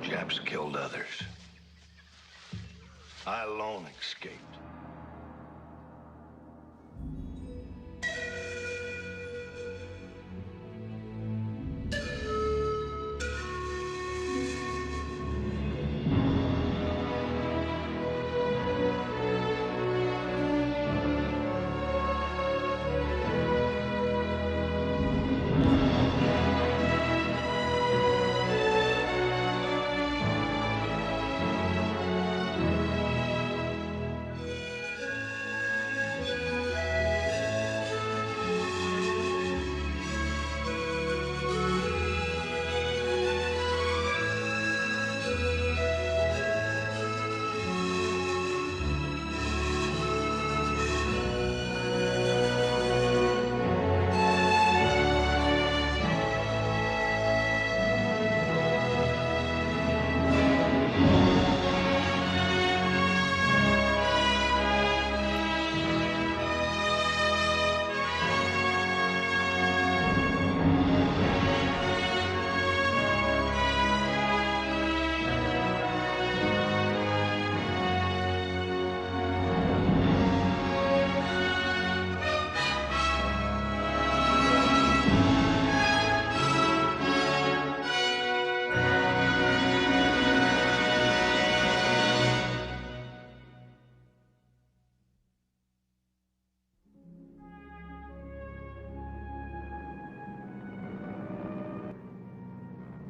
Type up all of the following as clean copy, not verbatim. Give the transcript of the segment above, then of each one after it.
Japs killed others. I alone escaped.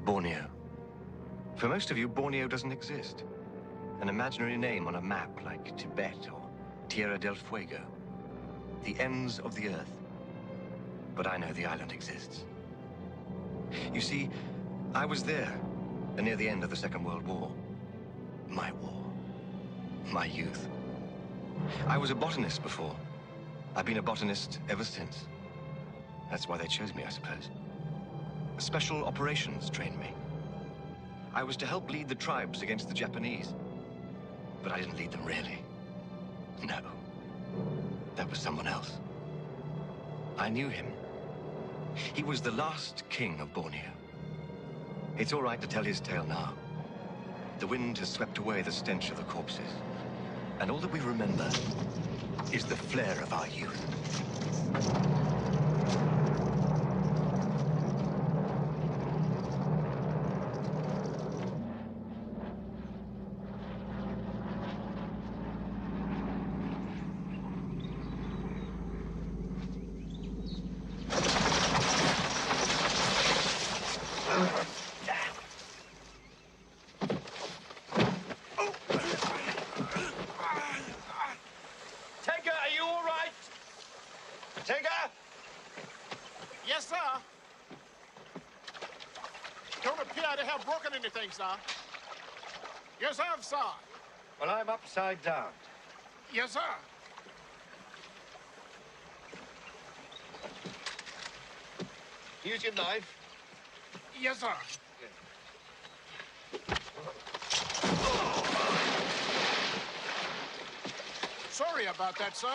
Borneo. For most of you, Borneo doesn't exist. An imaginary name on a map like Tibet or Tierra del Fuego. The ends of the earth. But I know the island exists. You see, I was there, near the end of the Second World War. My war. My youth. I was a botanist before. I've been a botanist ever since. That's why they chose me, I suppose. Special operations trained me. I was to help lead the tribes against the Japanese. But I didn't lead them really. No. That was someone else. I knew him. He was the last king of Borneo. It's all right to tell his tale now. The wind has swept away the stench of the corpses. And all that we remember is the flair of our youth. Yes, sir. Don't appear to have broken anything, sir. Yes, sir. Well, I'm upside down. Yes, sir. Use your knife. Yes, sir. Sorry about that, sir.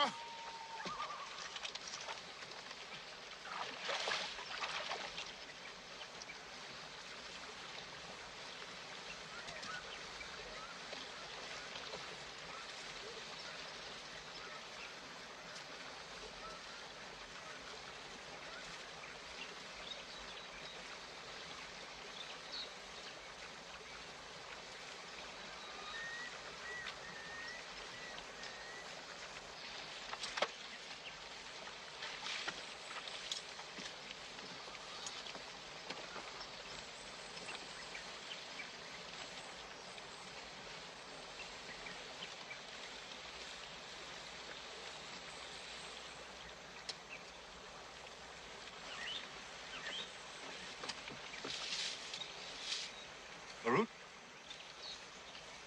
Marut?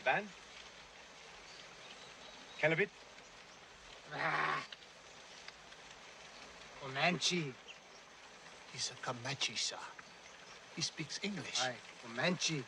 Ban? Kelabit? Comanche. He's a Comanche, sir. He speaks English. Aye, Comanche.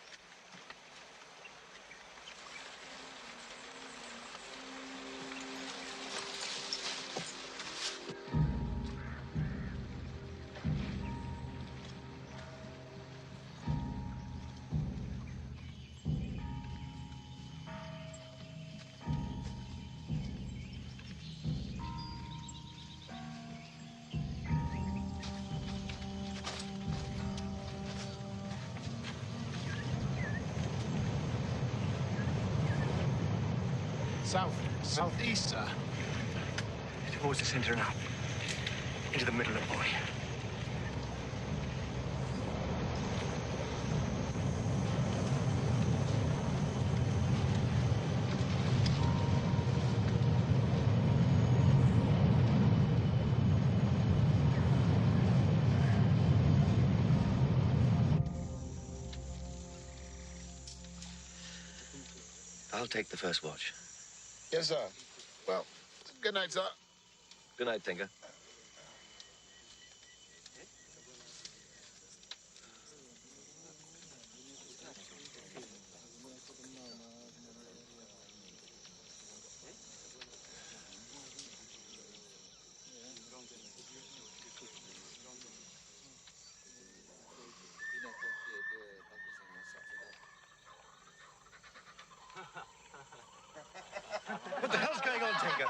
Southeast, sir. Towards the center and up. Into the middle of the boy. I'll take the first watch. Yes, sir. Well, good night, sir. Good night, Tinker. What the hell's going on, Tinker?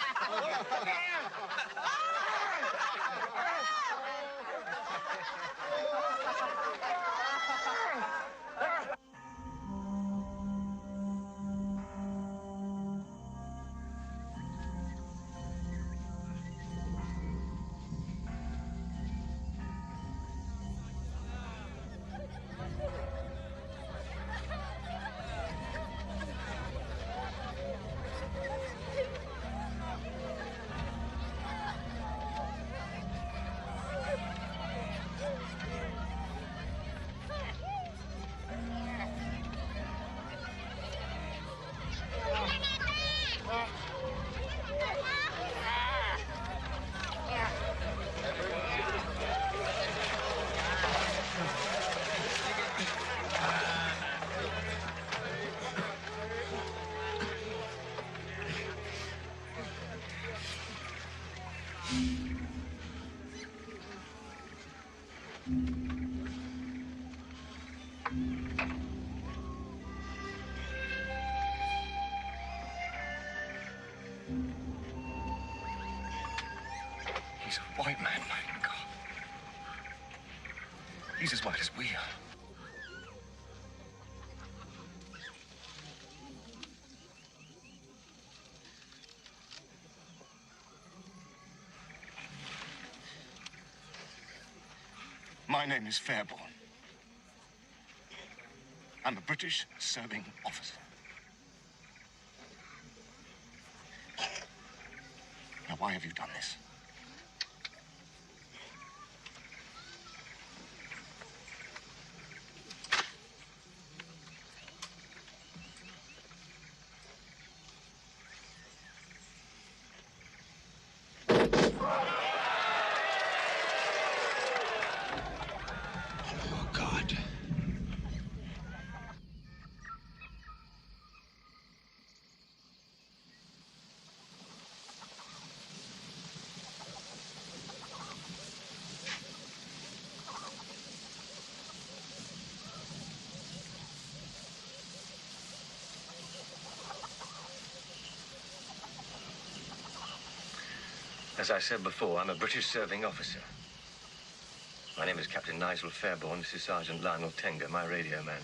He's a white man, my God. He's as white as we are. My name is Fairborn. I'm a British serving officer. Now, why have you done this? Oh, God. As I said before, I'm a British serving officer. My name is Captain Nigel Fairborn. This is Sergeant Lionel Tenga, my radio man.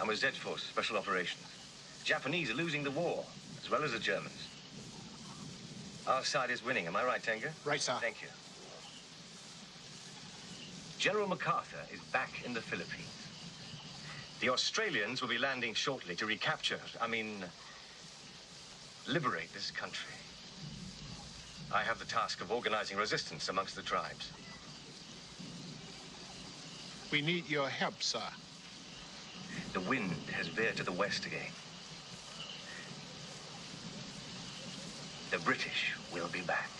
I'm with Z Force, Special Operations. The Japanese are losing the war, as well as the Germans. Our side is winning. Am I right, Tenga? Right, sir. Thank you. General MacArthur is back in the Philippines. The Australians will be landing shortly to liberate this country. I have the task of organizing resistance amongst the tribes. We need your help, sir. The wind has veered to the west again. The British will be back.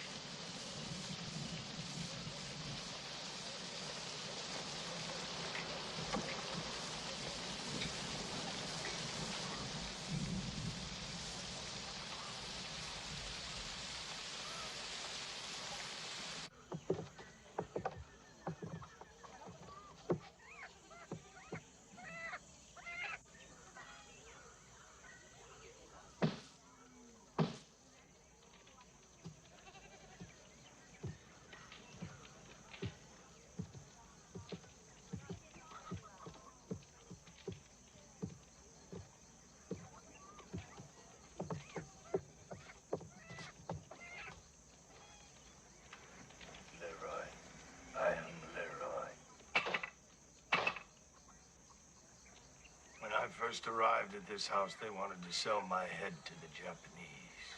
first arrived at this house, they wanted to sell my head to the Japanese.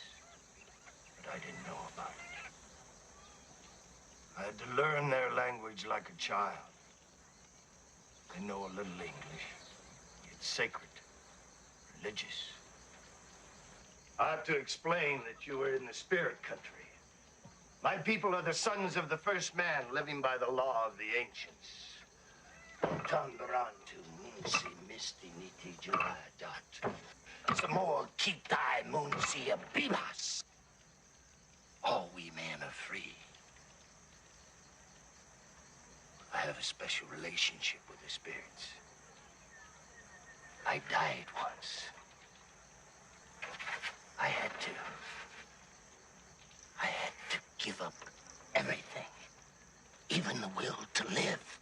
But I didn't know about it. I had to learn their language like a child. They know a little English. It's sacred, religious. I have to explain that you are in the spirit country. My people are the sons of the first man, living by the law of the ancients. Tambarantu munsi misti niti juladat. Samor kitai munsi abibas. All we men are free. I have a special relationship with the spirits. I died once. I had to give up everything, even the will to live.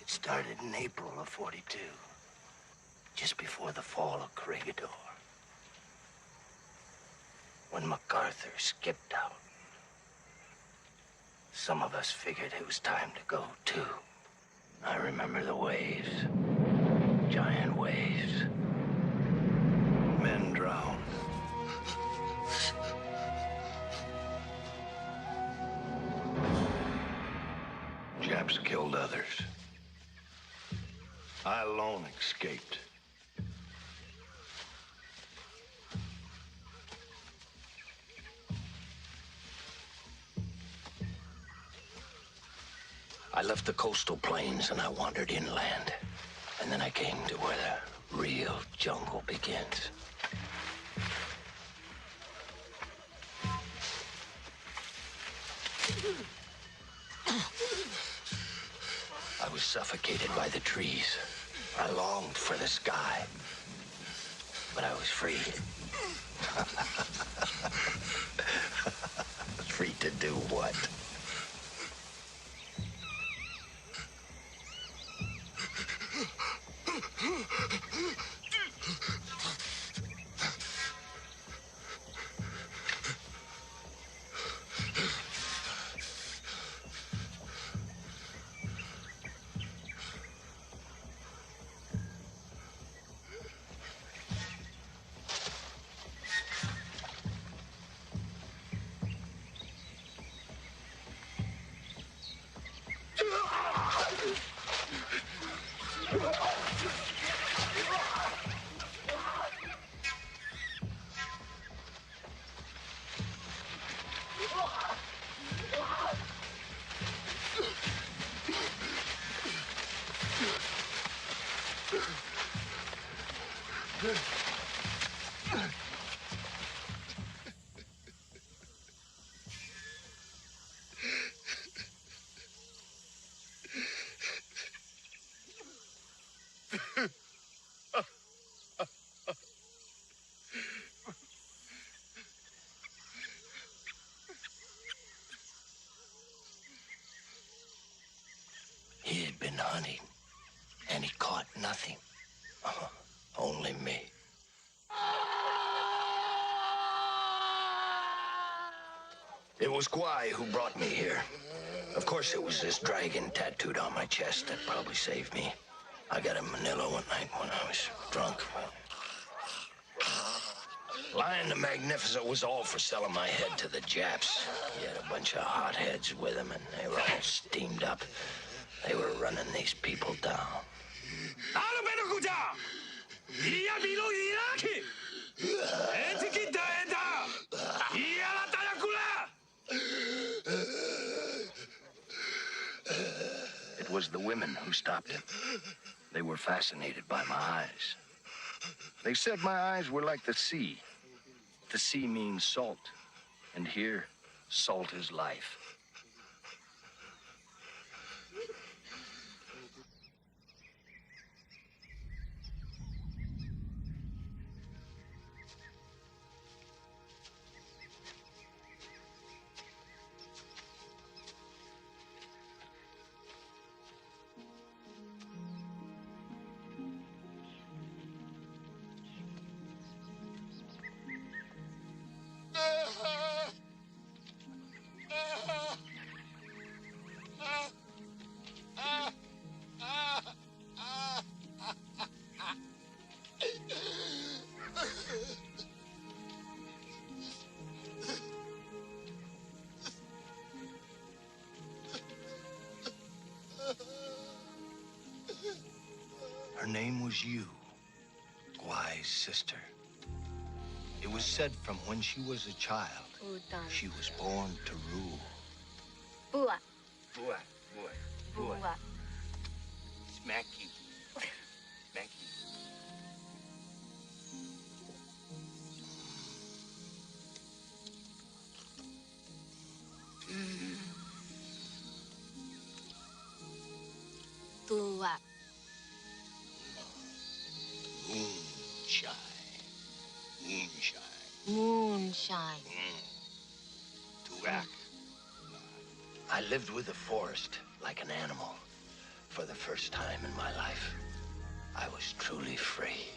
It started in April of '42, just before the fall of Corregidor, when MacArthur skipped out. Some of us figured it was time to go, too. I remember the waves, giant waves. Men drowned. Japs killed others. I alone escaped. I left the coastal plains and I wandered inland. And then I came to where the real jungle begins. I was suffocated by the trees. I longed for the sky, but I was free. Free to do what? He had been hunting, and he caught nothing. Only me. It was Guai who brought me here. Of course, it was this dragon tattooed on my chest that probably saved me. I got in Manila one night when I was drunk. Lion the Magnificent was all for selling my head to the Japs. He had a bunch of hotheads with him, and they were all steamed up. They were running these people down. It was the women who stopped him. They were fascinated by my eyes. They said my eyes were like the sea. The sea means salt, and here, salt is life. Her name was Yu, Guai's sister. It was said from when she was a child, she was born to rule. Bua. Boy, boy, boy. Bua. Smack you. Smack you. Tua. Moonshine. Moonshine. Moonshine. Tuak. I lived with the forest like an animal. For the first time in my life, I was truly free.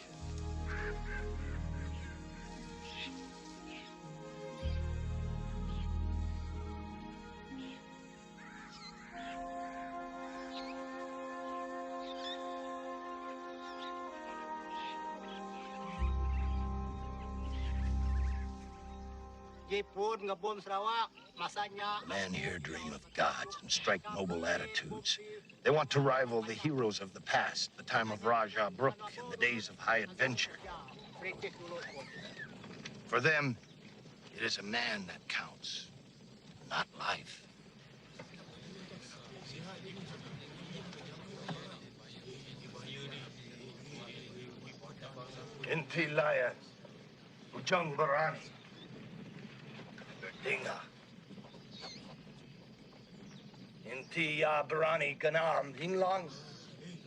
Jepun, ngebom Sarawak, masanya. Men here dream of gods and strike noble attitudes. They want to rival the heroes of the past, the time of Raja Brook and the days of high adventure. For them, it is a man that counts, not life. Inti Laya, Ujang Barani, Dinga. Inti ya Barani Ganam Yinglang,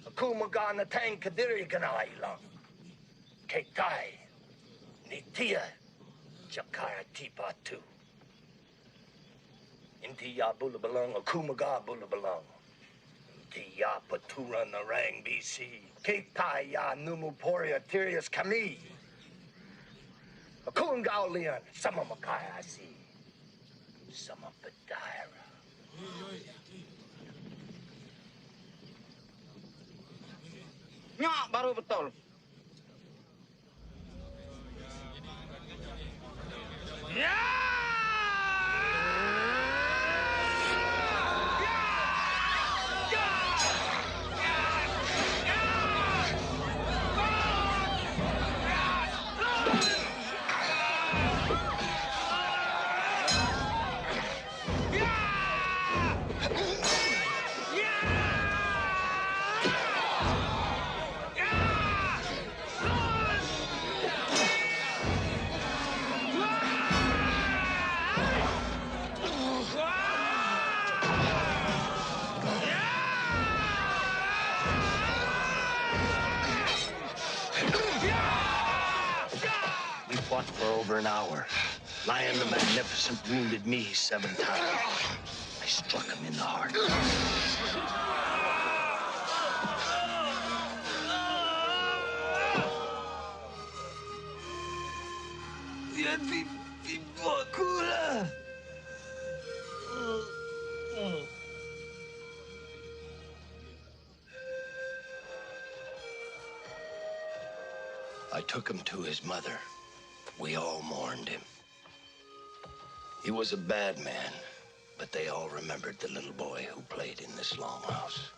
Akumagana Tang Kadiri Ganai Lang, Ketai, Nitia, Jakara Tipa Tu. Inti ya Bulabalong, Akumaga Bulabalong. Inti ya Patura Narang BC, Ketai ya Numuporia Tirius Kami. Akungao Leon, Sama Makaya Si, Sama Badaira. Nyak baru betul. We fought for over an hour. Lion the Magnificent wounded me 7 times. I struck him in the heart. I took him to his mother. We all mourned him. He was a bad man, but they all remembered the little boy who played in this longhouse.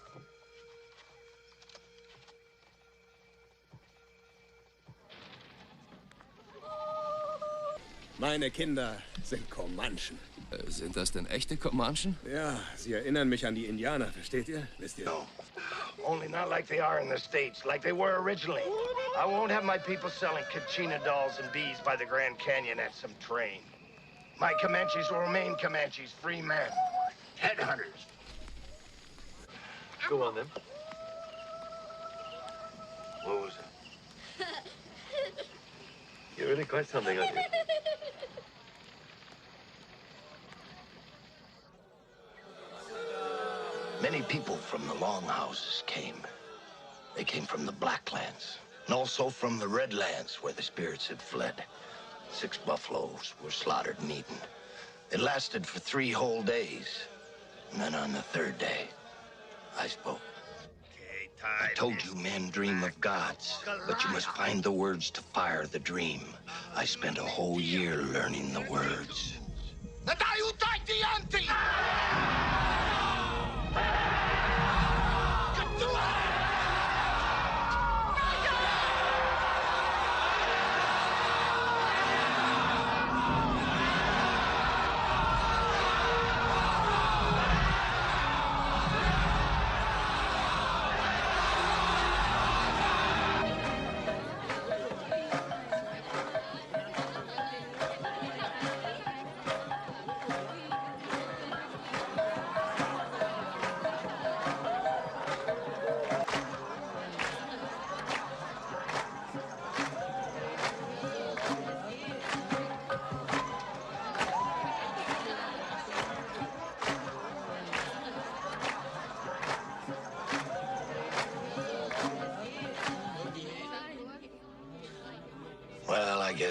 Meine Kinder sind Comanchen. Sind das denn echte Comanchen? Ja, sie erinnern mich an die Indianer, versteht ihr? Wisst ihr? No, only not like they are in the States, like they were originally. I won't have my people selling Kachina dolls and bees by the Grand Canyon at some train. My Comanches will remain Comanches, free men, headhunters. Go on, then. What was it? You're really quite something, aren't you? Many people from the longhouses came. They came from the Blacklands, and also from the Redlands, where the spirits had fled. 6 buffaloes were slaughtered and eaten. It lasted for 3 whole days. And then on the 3rd day, I spoke. I told you men dream of gods, but you must find the words to fire the dream. I spent a whole year learning the words.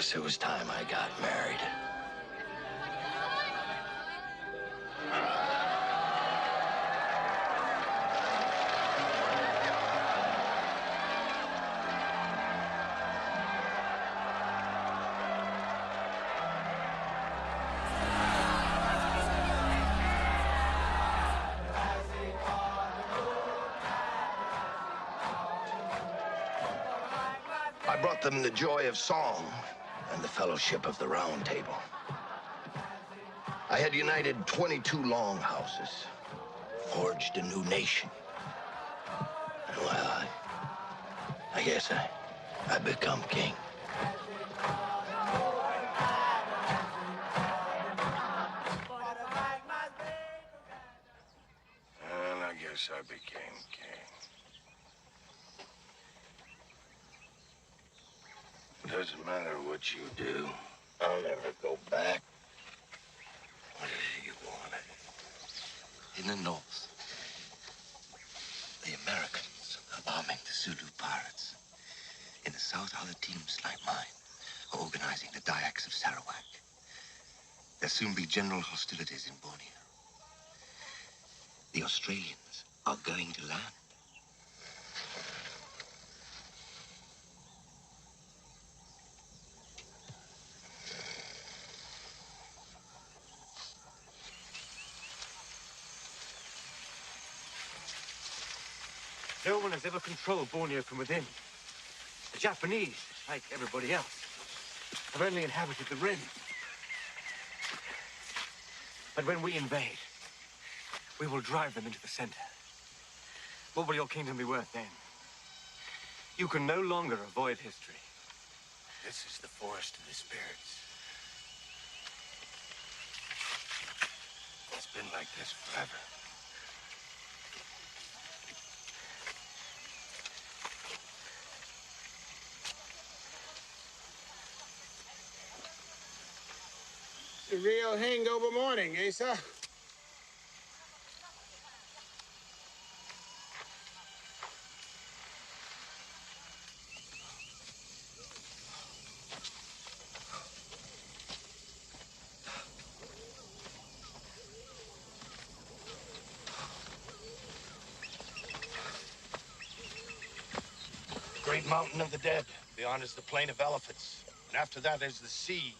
guess it was time I got married. I brought them the joy of song and the fellowship of the Round Table. I had united 22 longhouses, forged a new nation. And well, I guess I become king. And I guess I became king. Doesn't matter what you do, I'll never go back. What is it you wanted? In the north, the Americans are arming the Zulu pirates. In the south, other teams like mine are organizing the Dayaks of Sarawak. There'll soon be general hostilities in Borneo. The Australians are going to land. No one has ever controlled Borneo from within. The Japanese, like everybody else, have only inhabited the rim. But when we invade, we will drive them into the center. What will your kingdom be worth then? You can no longer avoid history. This is the forest of the spirits. It's been like this forever. It's a real hangover morning, eh, sir? Great mountain of the dead. Beyond is the plain of elephants. And after that is the sea.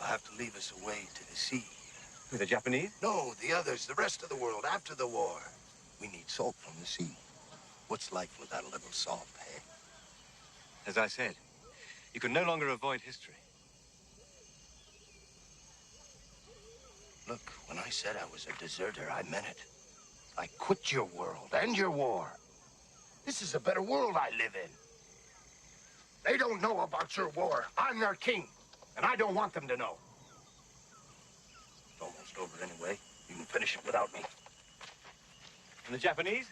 I'll have to leave us away to the sea. With the Japanese? No, the others, the rest of the world, after the war. We need salt from the sea. What's life without a little salt, eh? As I said, you can no longer avoid history. Look, when I said I was a deserter, I meant it. I quit your world and your war. This is a better world I live in. They don't know about your war. I'm their king, and I don't want them to know. It's almost over anyway. You can finish it without me. And the Japanese?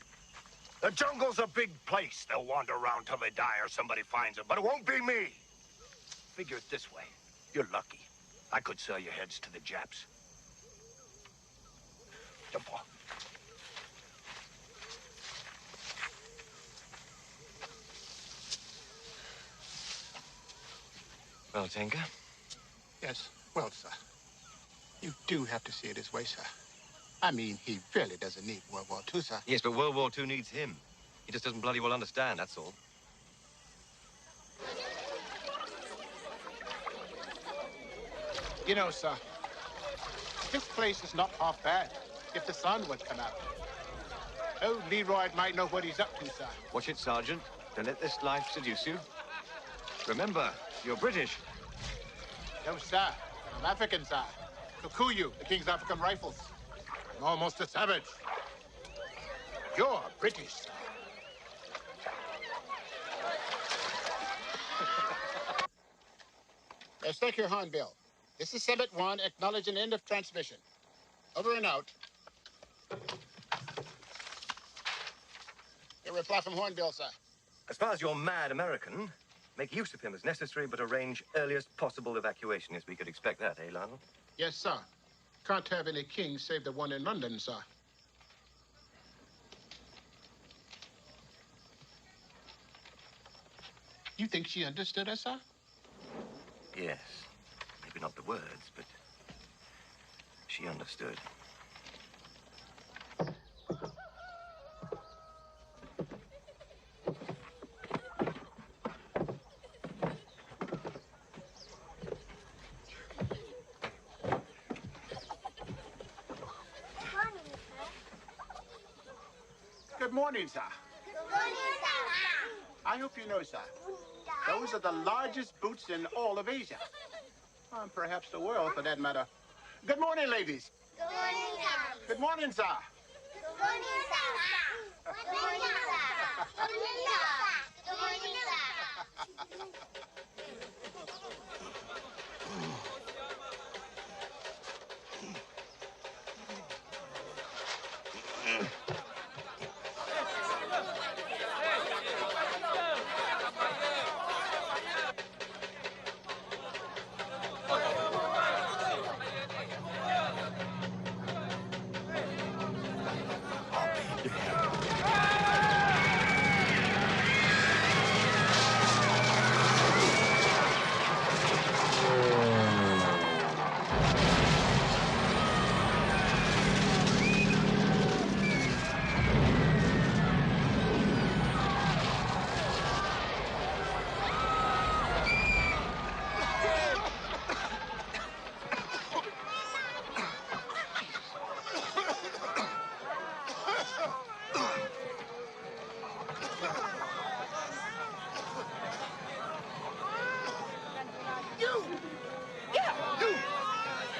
The jungle's a big place. They'll wander around till they die or somebody finds them, but it won't be me. Figure it this way. You're lucky. I could sell your heads to the Japs. Jump off. Well, Tenka? Yes, well, sir. You do have to see it his way, sir. I mean, he really doesn't need World War II, sir. Yes, but World War II needs him. He just doesn't bloody well understand, that's all. You know, sir, this place is not half bad if the sun would come out. Old Leroy might know what he's up to, sir. Watch it, Sergeant. Don't let this life seduce you. Remember, you're British. No, sir. I'm African, sir. Kikuyu, the King's African Rifles. I'm almost a savage. You're British, sir. Let's take your hornbill. This is Summit 1, acknowledging end of transmission. Over and out. Your reply from Hornbill, sir. As far as your mad American, make use of him as necessary, but arrange earliest possible evacuation. Yes, we could expect that, eh, Lionel? Yes, sir. Can't have any kings save the one in London, sir. You think she understood us, sir? Yes. Maybe not the words, but she understood. Good morning, sir. Good morning, sir. I hope you know, sir, those are the largest boots in all of Asia. And perhaps the world, for that matter. Good morning, ladies. Good morning, sir. Good morning, sir. Good morning, sir. Good morning, sir. Good morning, sir. Good morning, sir.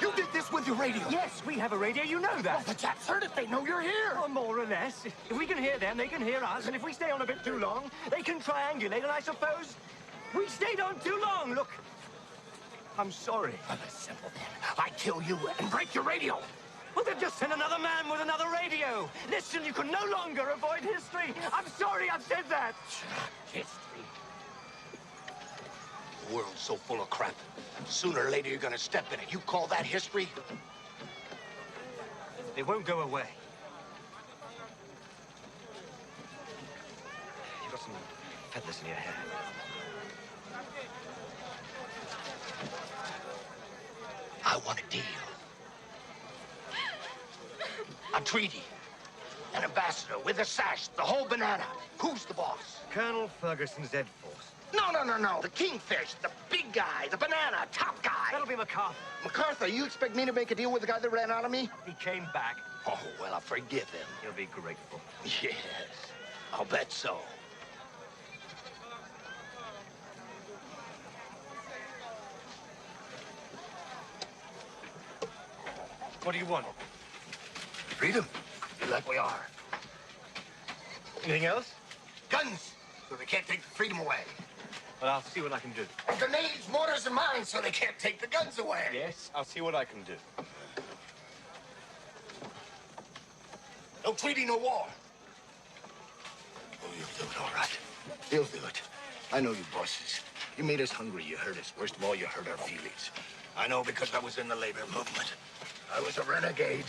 You did this with your radio. Yes, we have a radio. You know that. Well, the chaps heard it. They know you're here. Or more or less. If we can hear them, they can hear us. And if we stay on a bit too long, they can triangulate. And I suppose we stayed on too long. Look, I'm sorry. Well, it's simple then. I kill you and break your radio. Well, then just send another man with another radio. Listen, you can no longer avoid history. I'm sorry I've said that. History. The world's so full of crap. Sooner or later, you're gonna step in it. You call that history? It won't go away. You've got some feathers in your hair. I want a deal. A treaty. An ambassador with a sash, the whole banana. Who's the boss? Colonel Ferguson's Ed Force. No. The kingfish, the big guy, the banana, top guy. That'll be MacArthur. MacArthur, you expect me to make a deal with the guy that ran out of me? He came back. Oh, well, I forgive him. He'll be grateful. Yes, I'll bet so. What do you want? Freedom, like we are. Anything else? Guns, so they can't take the freedom away. Well, I'll see what I can do. Grenades, mortars, and mines, so they can't take the guns away. Yes, I'll see what I can do. No treaty, no war. Oh, you'll do it, all right. You'll do it. I know you bosses. You made us hungry, you hurt us. Worst of all, you hurt our feelings. I know because I was in the labor movement. I was a renegade.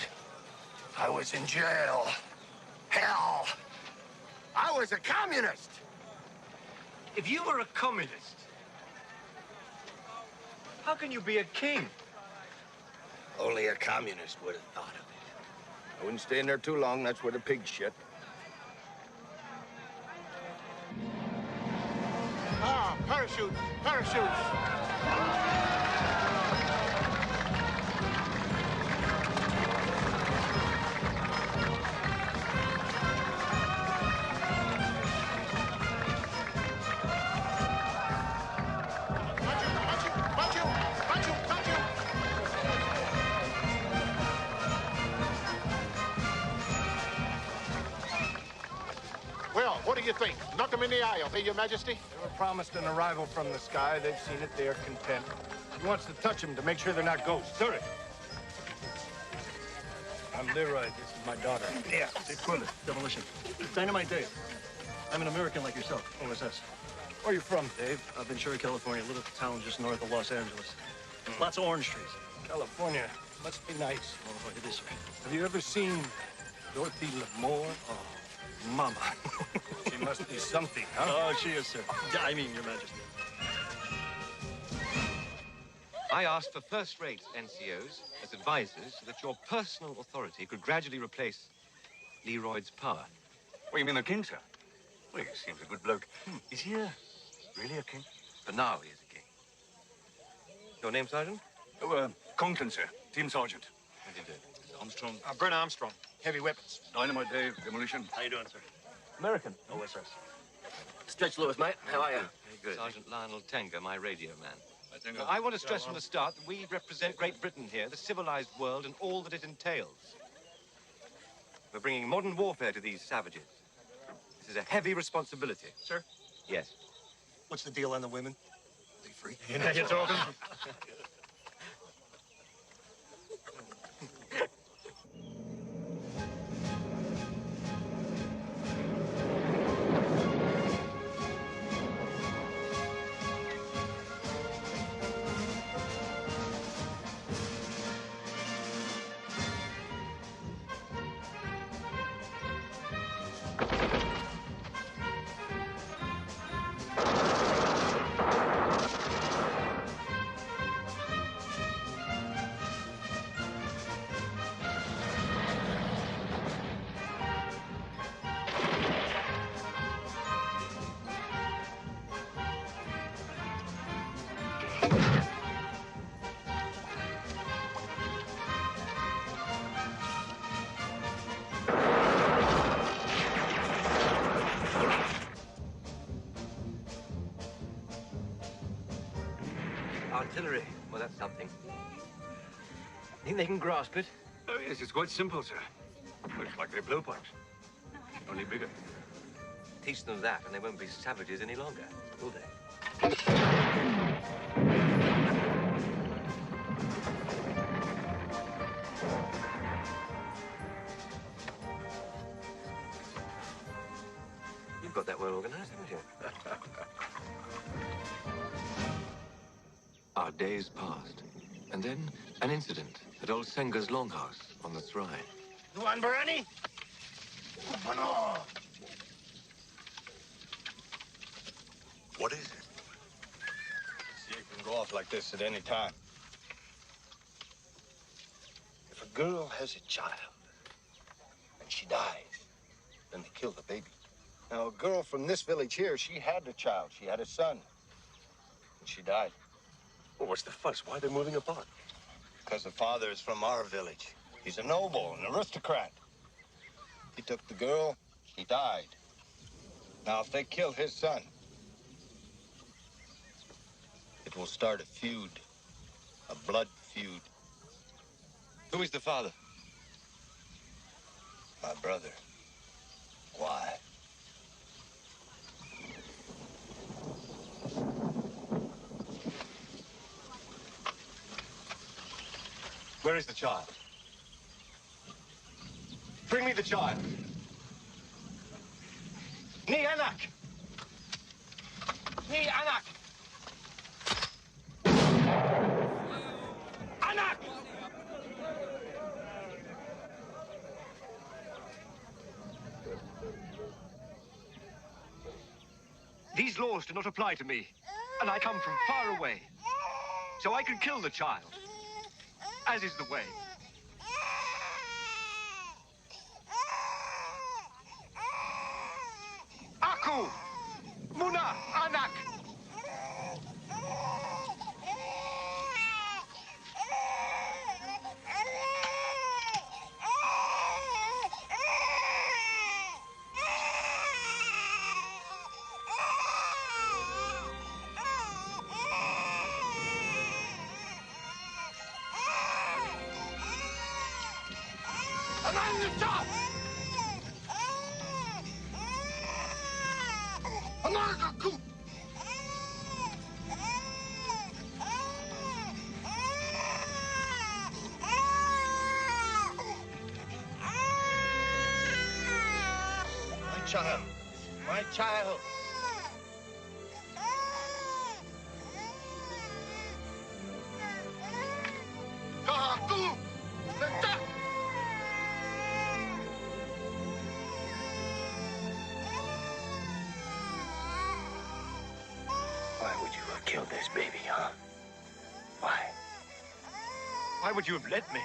I was in jail. Hell. I was a communist. If you were a communist, how can you be a king? Only a communist would have thought of it. I wouldn't stay in there too long. That's where the pigs shit. Ah, parachutes, parachutes. Well, what do you think? Knock them in the eye, okay, Your Majesty? They were promised an arrival from the sky. They've seen it. They are content. He wants to touch them to make sure they're not ghosts. Sorry. I'm Leroy. This is my daughter. Yeah. Dave Quillet, Demolition. Dynamite Dave. I'm an American like yourself. OSS. Where are you from, Dave? Up in Ventura, California, a little town just north of Los Angeles. Lots of orange trees. California. Must be nice. Oh, it is, sir. Have you ever seen Dorothy L'Amour? Oh, Mama. She must be something, huh? Oh, she is, sir. I mean, Your Majesty. I asked for first-rate NCOs as advisors so that your personal authority could gradually replace Leroyd's power. What, you mean the king, sir? Well, he seems a good bloke. Is he really a king? For now, he is a king. Your name, Sergeant? Oh, Conklin, sir. Team sergeant. How do you do? Armstrong. Bruno Armstrong. Heavy weapons. Dynamite Dave. Demolition. How you doing, sir? American. Oh, yes, sir. Stretch Lewis, mate. How are you? Very good. Sergeant Lionel Tenga, my radio man. I think I want to stress from the start that we represent Great Britain here, the civilized world, and all that it entails. We're bringing modern warfare to these savages. This is a heavy responsibility. Sir? Yes. What's the deal on the women? Are they free? You know you're talking. Artillery. Well, that's something. Think they can grasp it? Oh, yes, it's quite simple, sir. Looks like they're blowpipes. Only bigger. Teach them that, and they won't be savages any longer, will they? You've got that well organized, haven't you? Our days passed, and then an incident at old Senga's longhouse on the Thry. Tuan Berani? Bruno! What is it? See, it can go off like this at any time. If a girl has a child and she dies, then they kill the baby. Now, a girl from this village here, she had a child. She had a son. And she died. Well, what's the fuss? Why are they moving apart? Because the father is from our village. He's a noble, an aristocrat. He took the girl, he died. Now, if they kill his son, it will start a feud, a blood feud. Who is the father? My brother. Why? Where is the child? Bring me the child. Ni anak! Ni anak! Anak! These laws do not apply to me, and I come from far away. So I can kill the child, as is the way. Aku! Muna! Anak! Child. My child. Why would you have killed this baby, huh? Why? Why would you have let me?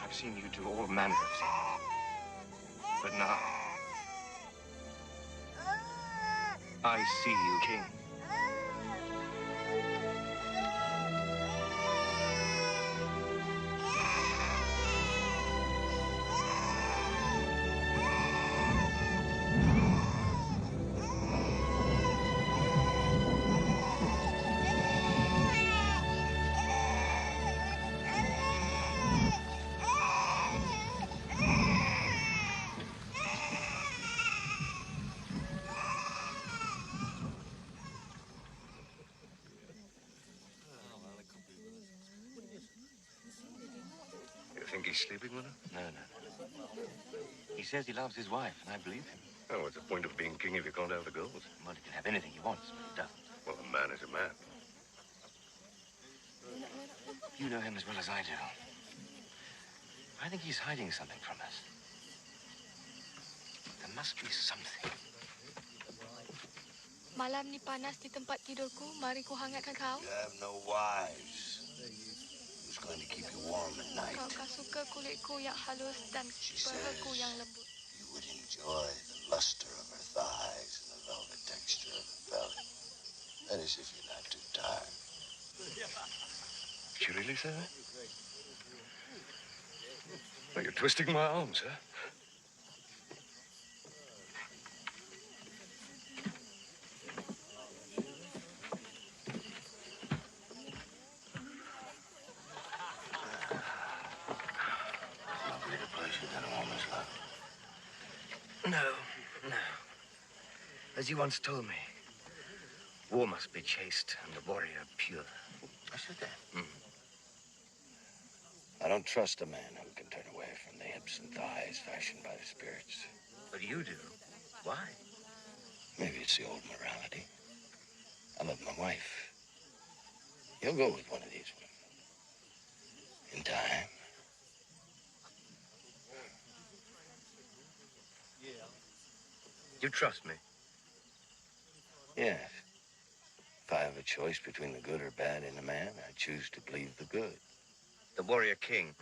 I've seen you do all manner of things. But now, I see you, King. You think he's sleeping with her? No. He says he loves his wife, and I believe him. Oh, what's the point of being king if you can't have the girls? Well, he can have anything he wants, but he doesn't. Well, a man is a man. You know him as well as I do. I think he's hiding something from us. There must be something. Malam ni panas di tempat tidurku. Mari ku hangatkan kau. You have no wives. Who's going to keep you warm at night? Kau suka kulitku yang halus dan pehaku yang lembut. You would enjoy the luster of her thighs and the velvet texture of her belly. That is if you're not too tired. Did you really say that? Well, you're twisting my arms, huh? No. As you once told me, war must be chaste and the warrior pure. I said that. I don't trust a man who can turn away from the hips and thighs fashioned by the spirits. But you do. Why? Maybe it's the old morality. I love my wife. You'll go with one of these women. In time. You trust me? Yes. If I have a choice between the good or bad in a man, I choose to believe the good. The warrior king.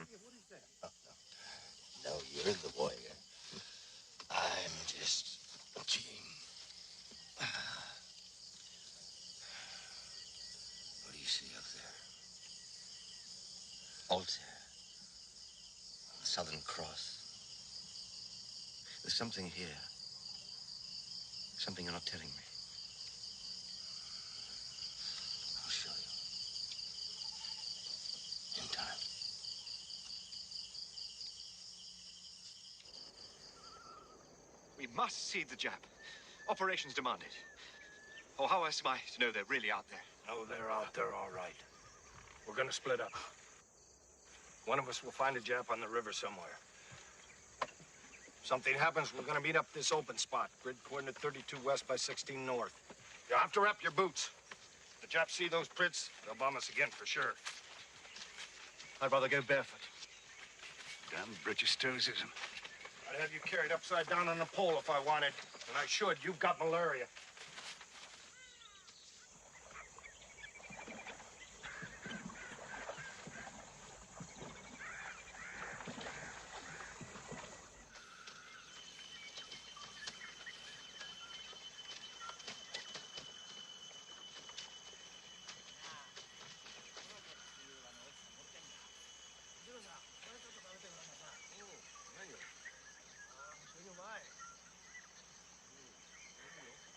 No, you're the warrior. I'm just a king. What do you see up there? Altar. The Southern Cross. There's something here. Something you're not telling me. I'll show you. In time. We must see the Jap. Operations demand it. Or how else am I to know they're really out there? No, they're out there all right. We're gonna split up. One of us will find a Jap on the river somewhere. Something happens, we're gonna meet up this open spot. Grid coordinate 32 west by 16 north. You have to wrap your boots. If the Japs see those prints, they'll bomb us again for sure. I'd rather go barefoot. Damn British stoicism. I'd have you carried upside down on a pole if I wanted. And I should. You've got malaria.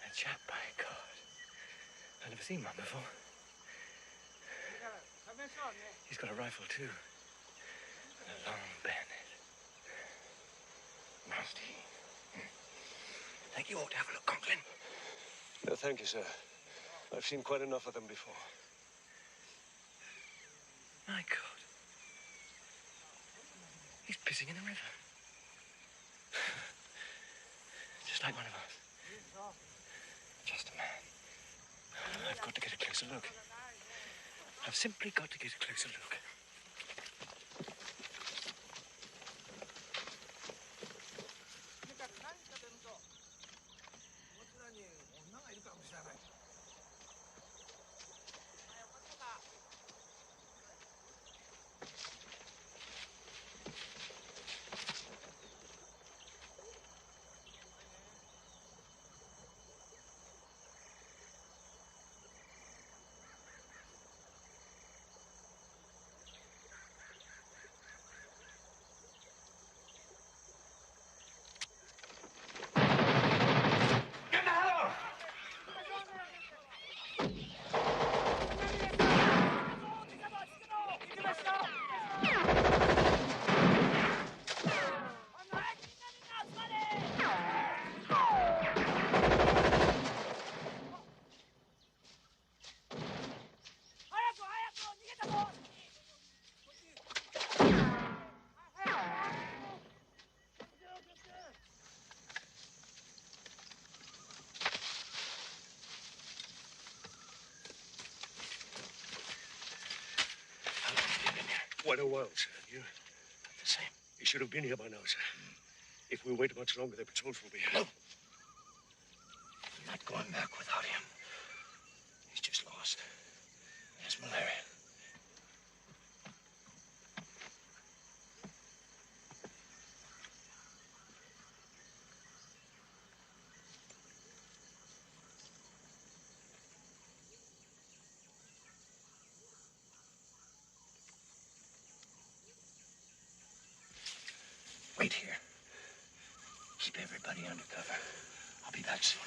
A chap, by God. I've never seen one before. He's got a rifle, too. And a long bayonet. Nasty. Think you ought to have a look, Conklin. No, thank you, sir. I've seen quite enough of them before. My God. He's pissing in the river. Just like one of us. Just a man. I've got to get a closer look. I've simply got to get a closer look. Quite a while, sir. You? The same. You should have been here by now, sir. If we wait much longer, the patrols will be here. No. I'm not going back without him. He's just lost. He has malaria. Wait here. Keep everybody under cover. I'll be back soon.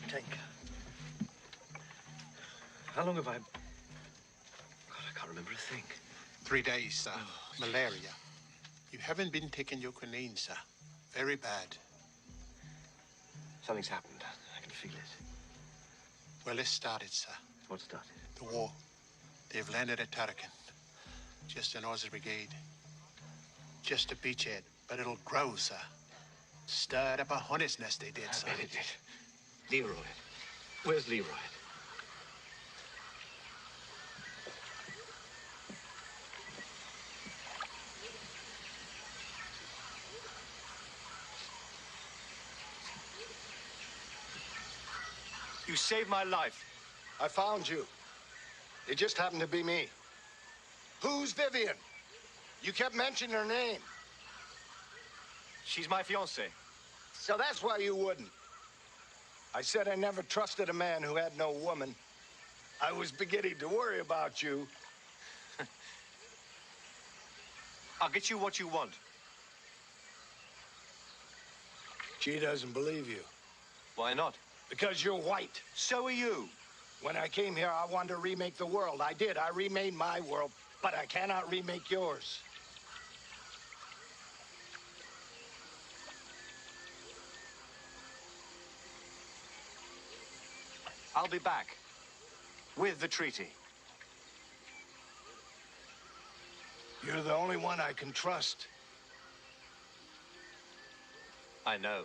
Tank. How long have I... God, I can't remember a thing. 3 days, sir. Malaria. You haven't been taking your quinine, sir. Very bad. Something's happened. I can feel it. Well, it started, sir. What started? The war. They've landed at Tarakan. Just an Aussie brigade. Just a beachhead, but it'll grow, sir. Stirred up a hornet's nest, they did, sir. I bet it did. Leroy. Where's Leroy? saved my life. I found you. It just happened to be me. Who's Vivian? You kept mentioning her name. She's my fiancée. So that's why you wouldn't. I said I never trusted a man who had no woman. I was beginning to worry about you. I'll get you what you want. She doesn't believe you. Why not? Because you're white. So are you. When I came here, I wanted to remake the world. I did. I remade my world, but I cannot remake yours. I'll be back with the treaty. You're the only one I can trust. I know.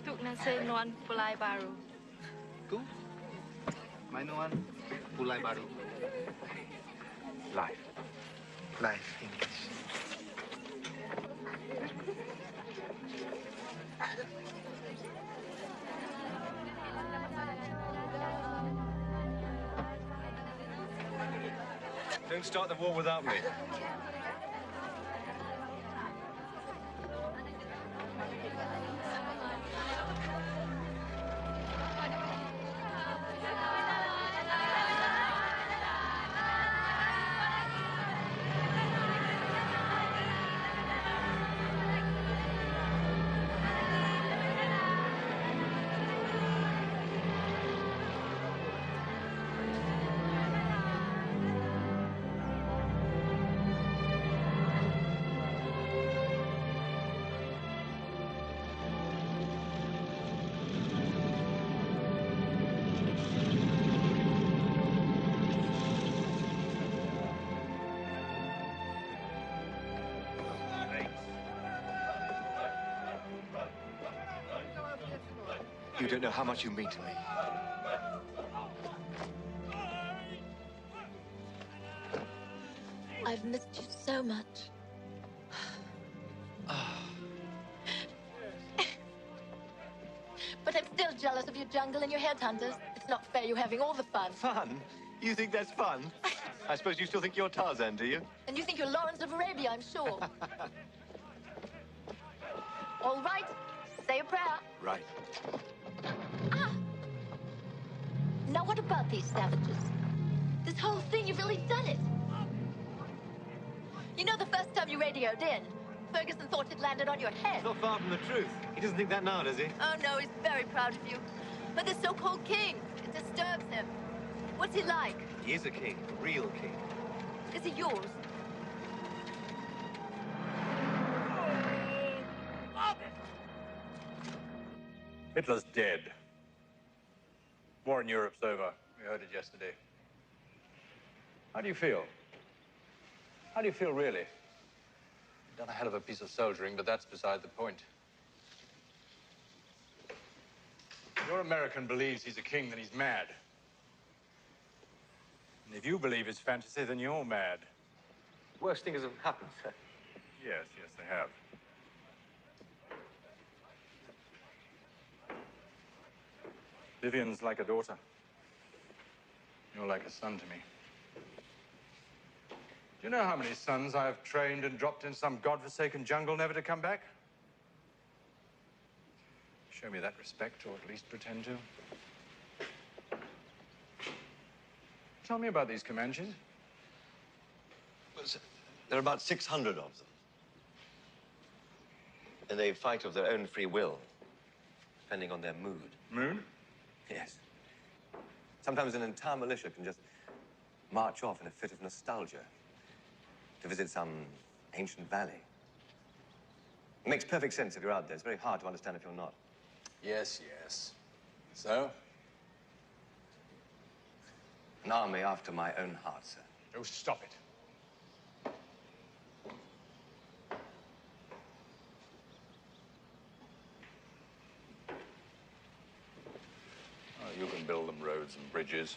Tuk nasi nuan pulai baru. Tu, mainuan pulai baru. Life. Life English. Don't start the war without me. You don't know how much you mean to me. I've missed you so much. But I'm still jealous of your jungle and your headhunters. It's not fair you having all the fun. Fun? You think that's fun? I suppose you still think you're Tarzan, do you? And you think you're Lawrence of Arabia, I'm sure. All right, say a prayer. Right. Ah! Now what about these savages? This whole thing, you've really done it. You know the first time you radioed in, Ferguson thought it landed on your head. It's not far from the truth. He doesn't think that now, does he? Oh, no, he's very proud of you. But the so-called king, it disturbs him. What's he like? He is a king, a real king. Is he yours? Hitler's dead. War in Europe's over. We heard it yesterday. How do you feel? How do you feel, really? You've done a hell of a piece of soldiering, but that's beside the point. Your American believes he's a king, then he's mad. And if you believe it's fantasy, then you're mad. Worst things have happened, sir. Yes, they have. Vivian's like a daughter. You're like a son to me. Do you know how many sons I've trained and dropped in some godforsaken jungle never to come back? Show me that respect, or at least pretend to. Tell me about these Comanches. Well, there are about 600 of them. And they fight of their own free will, depending on their mood. Mood? Yes. Sometimes an entire militia can just march off in a fit of nostalgia to visit some ancient valley. It makes perfect sense if you're out there. It's very hard to understand if you're not. Yes, yes. So? An army after my own heart, sir. Oh, stop it. roads and bridges.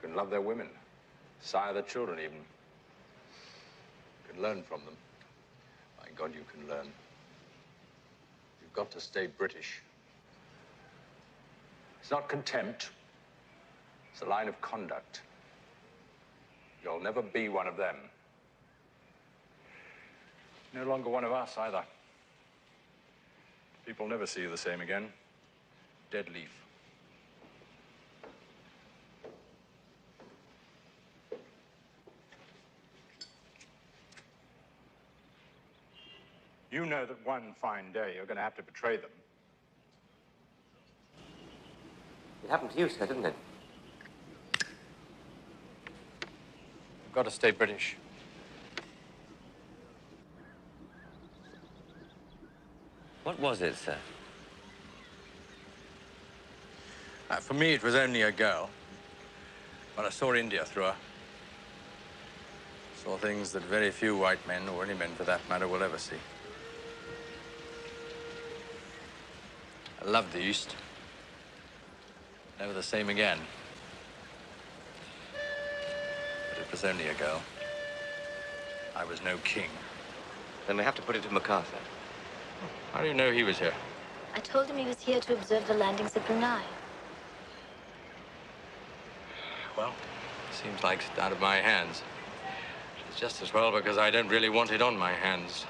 You can love their women, sire their children even. You can learn from them. My God, you can learn. You've got to stay British. It's not contempt. It's a line of conduct. You'll never be one of them. No longer one of us, either. People never see you the same again. Dead leaf. You know that one fine day you're going to have to betray them. It happened to you, sir, didn't it? You've got to stay British. What was it, sir? For me, it was only a girl. But I saw India through her. Saw things that very few white men, or any men for that matter, will ever see. I loved the East. Never the same again. But it was only a girl. I was no king. Then we have to put it to MacArthur. How do you know he was here? I told him he was here to observe the landings at Brunei. Well, seems like it's out of my hands. It's just as well because I don't really want it on my hands.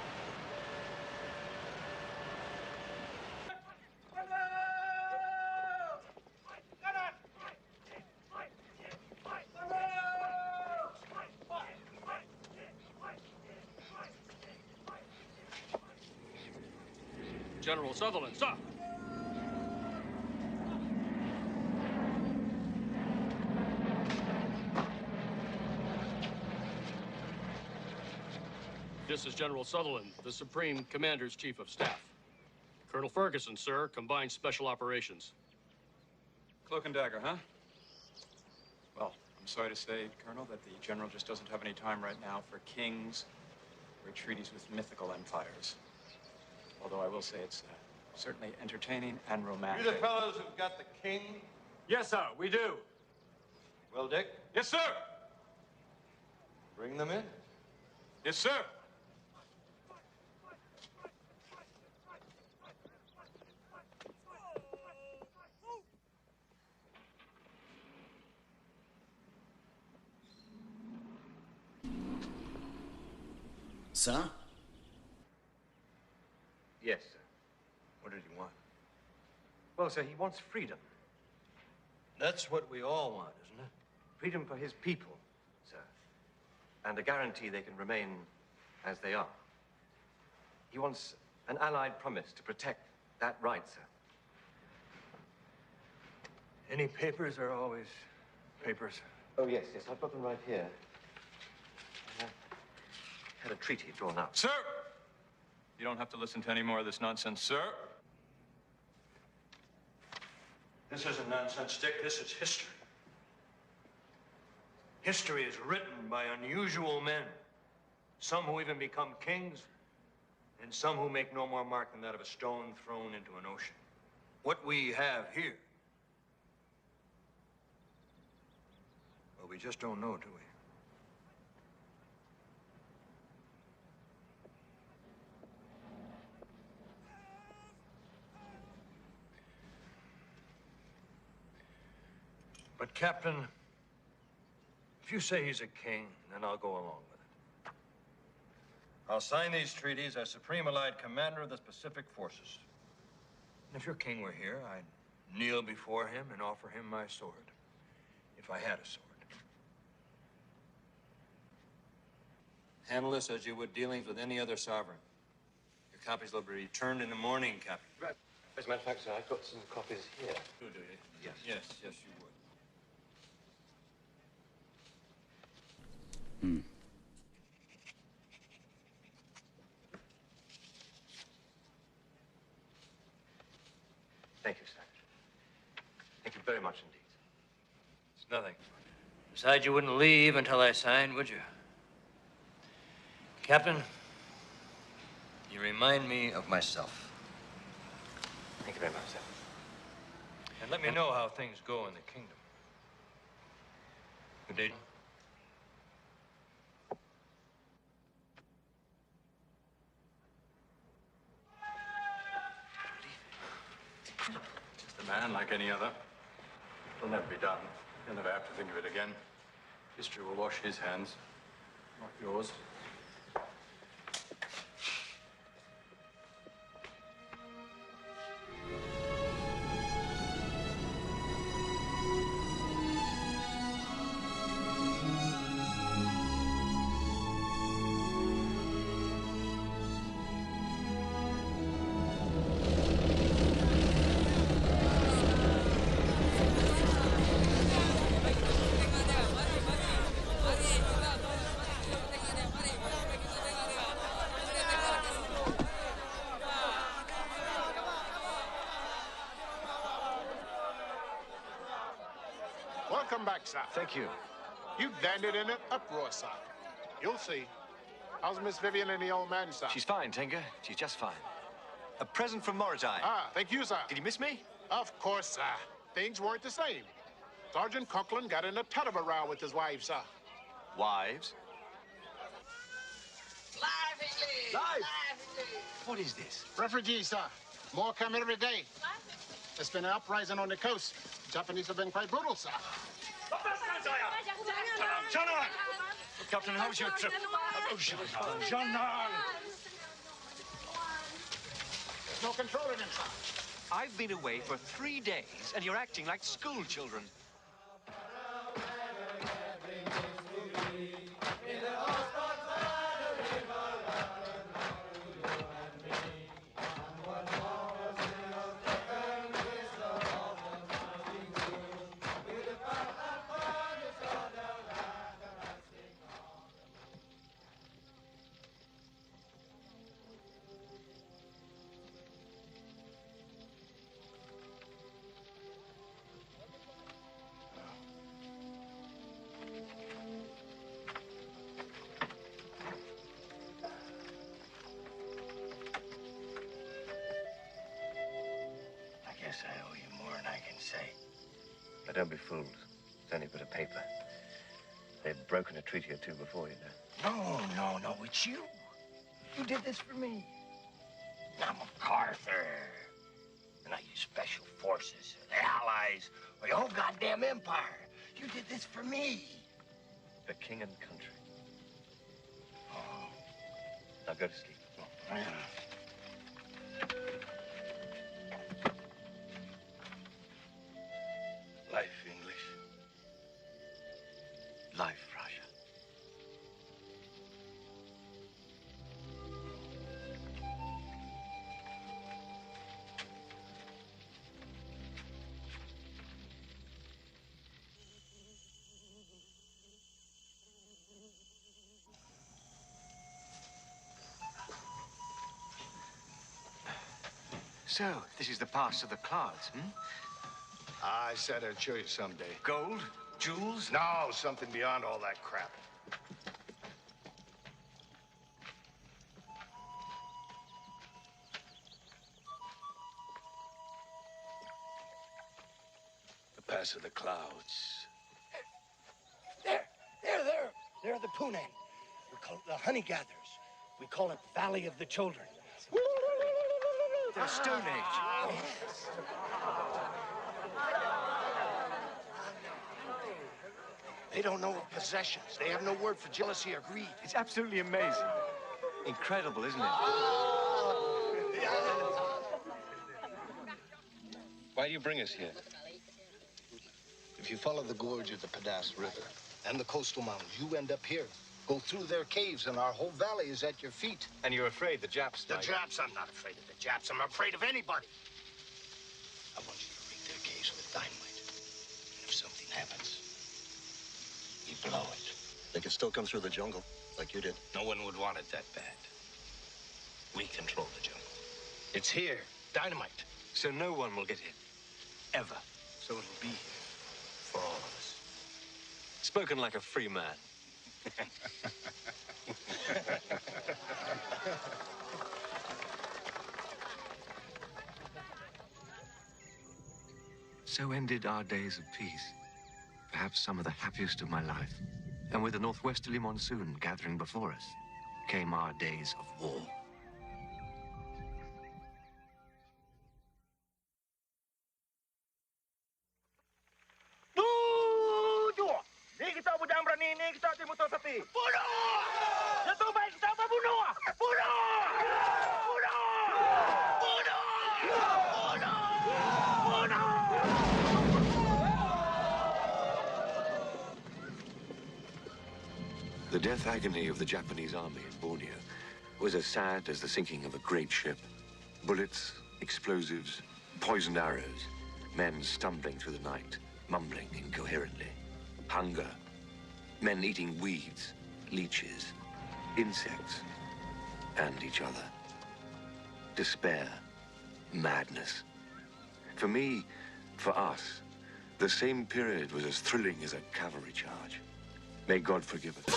General Sutherland, stop! This is General Sutherland, the Supreme Commander's Chief of Staff. Colonel Ferguson, sir, Combined Special Operations. Cloak and dagger, huh? Well, I'm sorry to say, Colonel, that the General just doesn't have any time right now for kings or treaties with mythical empires. Although I will say it's certainly entertaining and romantic. You the fellows who've got the king? Yes, sir, we do. Well, Dick? Yes, sir. Bring them in. Yes, sir. Sir? Yes, sir. What did he want? Well, sir, he wants freedom. That's what we all want, isn't it? Freedom for his people, sir. And a guarantee they can remain as they are. He wants an allied promise to protect that right, sir. Any papers are always papers. Oh, yes, yes, I've got them right here. I had a treaty drawn up. Sir! You don't have to listen to any more of this nonsense, sir. This isn't nonsense, Dick. This is history. History is written by unusual men. Some who even become kings, and some who make no more mark than that of a stone thrown into an ocean. What we have here, well, we just don't know, do we? But, Captain, if you say he's a king, then I'll go along with it. I'll sign these treaties as Supreme Allied Commander of the Pacific Forces. And if your king were here, I'd kneel before him and offer him my sword, if I had a sword. Handle this as you would dealings with any other sovereign. Your copies will be returned in the morning, Captain. Right. As a matter of fact, sir, I've got some copies here. Do you? Yes. Yes, yes, you would. Thank you, sir. Thank you very much indeed. It's nothing. Besides, you wouldn't leave until I signed, would you? Captain, you remind me of myself. Thank you very much, sir. And let me know how things go in the kingdom. Good day. Just a man like any other. It'll never be done. He'll never have to think of it again. History will wash his hands, not yours. Welcome back, sir. Thank you. You landed in an uproar, sir. You'll see. How's Miss Vivian and the old man, sir? She's fine, Tinker. She's just fine. A present from Moritai. Ah, thank you, sir. Did you miss me? Of course, sir. Things weren't the same. Sergeant Conklin got in a ton of a row with his wife, sir. Wives? Live English! Live! English! What is this? Refugees, sir. More come every day. There's been an uprising on the coast. The Japanese have been quite brutal, sir. Captain, how was your trip? There's no controlling him, sir. I've been away for 3 days, and you're acting like school children. I guess I owe you more than I can say. But don't be fooled. It's only a bit of paper. They've broken a treaty or two before, you know. No, it's you. You did this for me. I'm MacArthur. And I use special forces, the Allies, or the whole goddamn empire. You did this for me. For king and country. Oh. Now go to sleep. Yeah. Life English. Life, Russia. So, this is the pass of the clouds, hmm? I said I'd show you someday. Gold? Jewels? No, something beyond all that crap. The Pass of the Clouds. There. They're the Punan. We call it the Honey Gatherers. We call it Valley of the Children. The Stone Age. Yes. They don't know of possessions. They have no word for jealousy or greed. It's absolutely amazing. Incredible, isn't it? Why do you bring us here? If you follow the gorge of the Padas River and the coastal mountains, you end up here. Go through their caves, and our whole valley is at your feet. And you're afraid the Japs The might... Japs? I'm not afraid of the Japs. I'm afraid of anybody. I want you to rig their caves with dynamite. And if something happens, you blow it. They can still come through the jungle, like you did. No one would want it that bad. We control the jungle. It's here. Dynamite. So no one will get in. Ever. So it'll be here for all of us. Spoken like a free man. So ended our days of peace, perhaps some of the happiest of my life. And with the northwesterly monsoon gathering before us, came our days of war. Tujuh! Ni kita budang berani ni, kita timur sati. Bunuh! Yang terbaik kita apa bunuh? Bunuh! Bunuh! Bunuh! Bunuh! The death agony of the Japanese army in Borneo was as sad as the sinking of a great ship. Bullets, explosives, poisoned arrows, men stumbling through the night, mumbling incoherently. Hunger, men eating weeds, leeches, insects, and each other. Despair, madness. For me, for us, the same period was as thrilling as a cavalry charge. May God forgive us.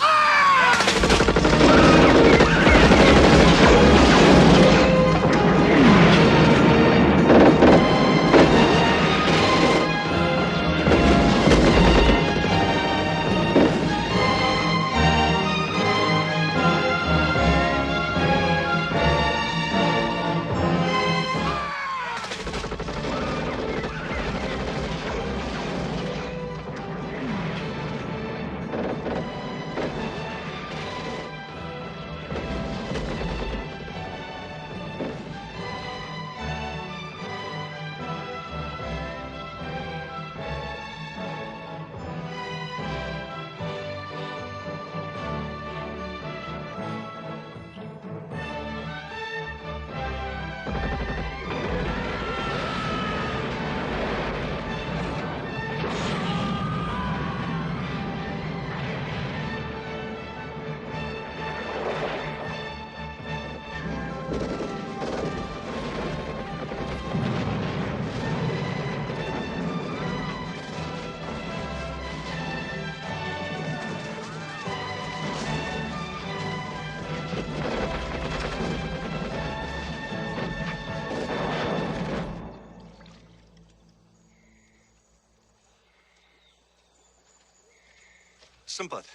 Sempat.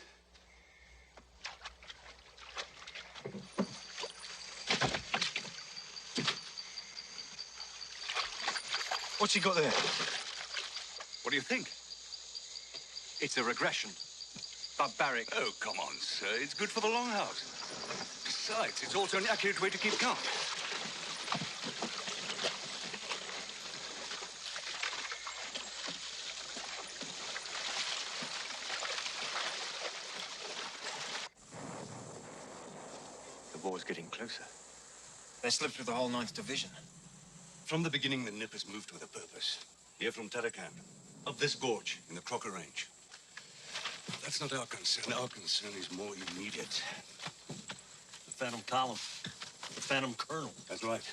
What's he got there? What do you think? It's a regression. Barbaric. Oh, come on, sir. It's good for the longhouse. Besides, it's also an accurate way to keep count. The war's getting closer. They slipped through the whole 9th Division. From the beginning, the Nippers moved with a purpose. Here from Tarakan, up this gorge in the Crocker Range. That's not our concern. Our concern is more immediate. The Phantom Column. The Phantom Colonel. That's right.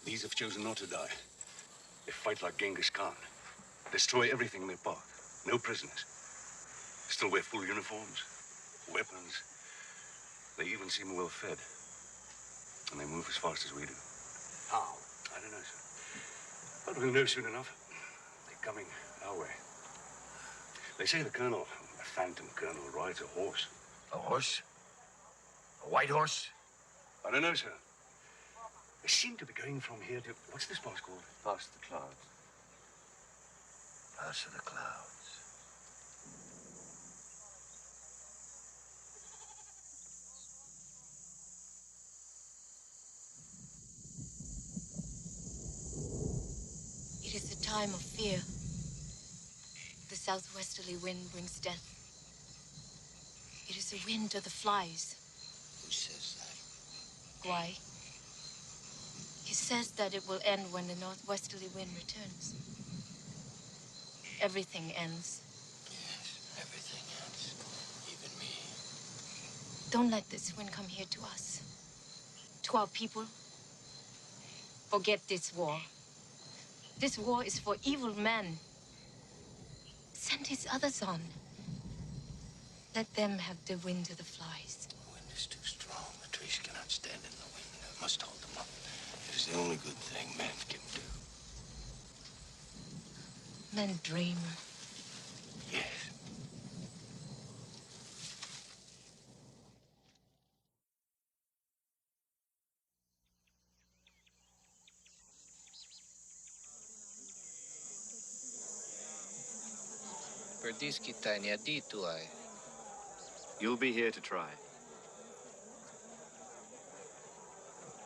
These have chosen not to die. They fight like Genghis Khan. Destroy everything in their path. No prisoners. Still wear full uniforms, weapons. They even seem well fed. And they move as fast as we do. How? I don't know, sir. But we'll know soon enough. They're coming our way. They say the colonel, the Phantom Colonel, rides a horse. A horse? A white horse? I don't know, sir. They seem to be going from here to... What's this pass called? Past the clouds. Pass of the clouds. It is a time of fear. The southwesterly wind brings death. It is the wind of the flies. Who says that? Why? He says that it will end when the northwesterly wind returns. Everything ends. Yes, everything ends. Even me. Don't let this wind come here to us. To our people. Forget this war. This war is for evil men. Send his others on. Let them have the wind of the flies. The wind is too strong. The trees cannot stand in the wind. We must hold them up. It is the only good thing man can do. Men dream. Yes. Perdis kita niya dito ay. You'll be here to try.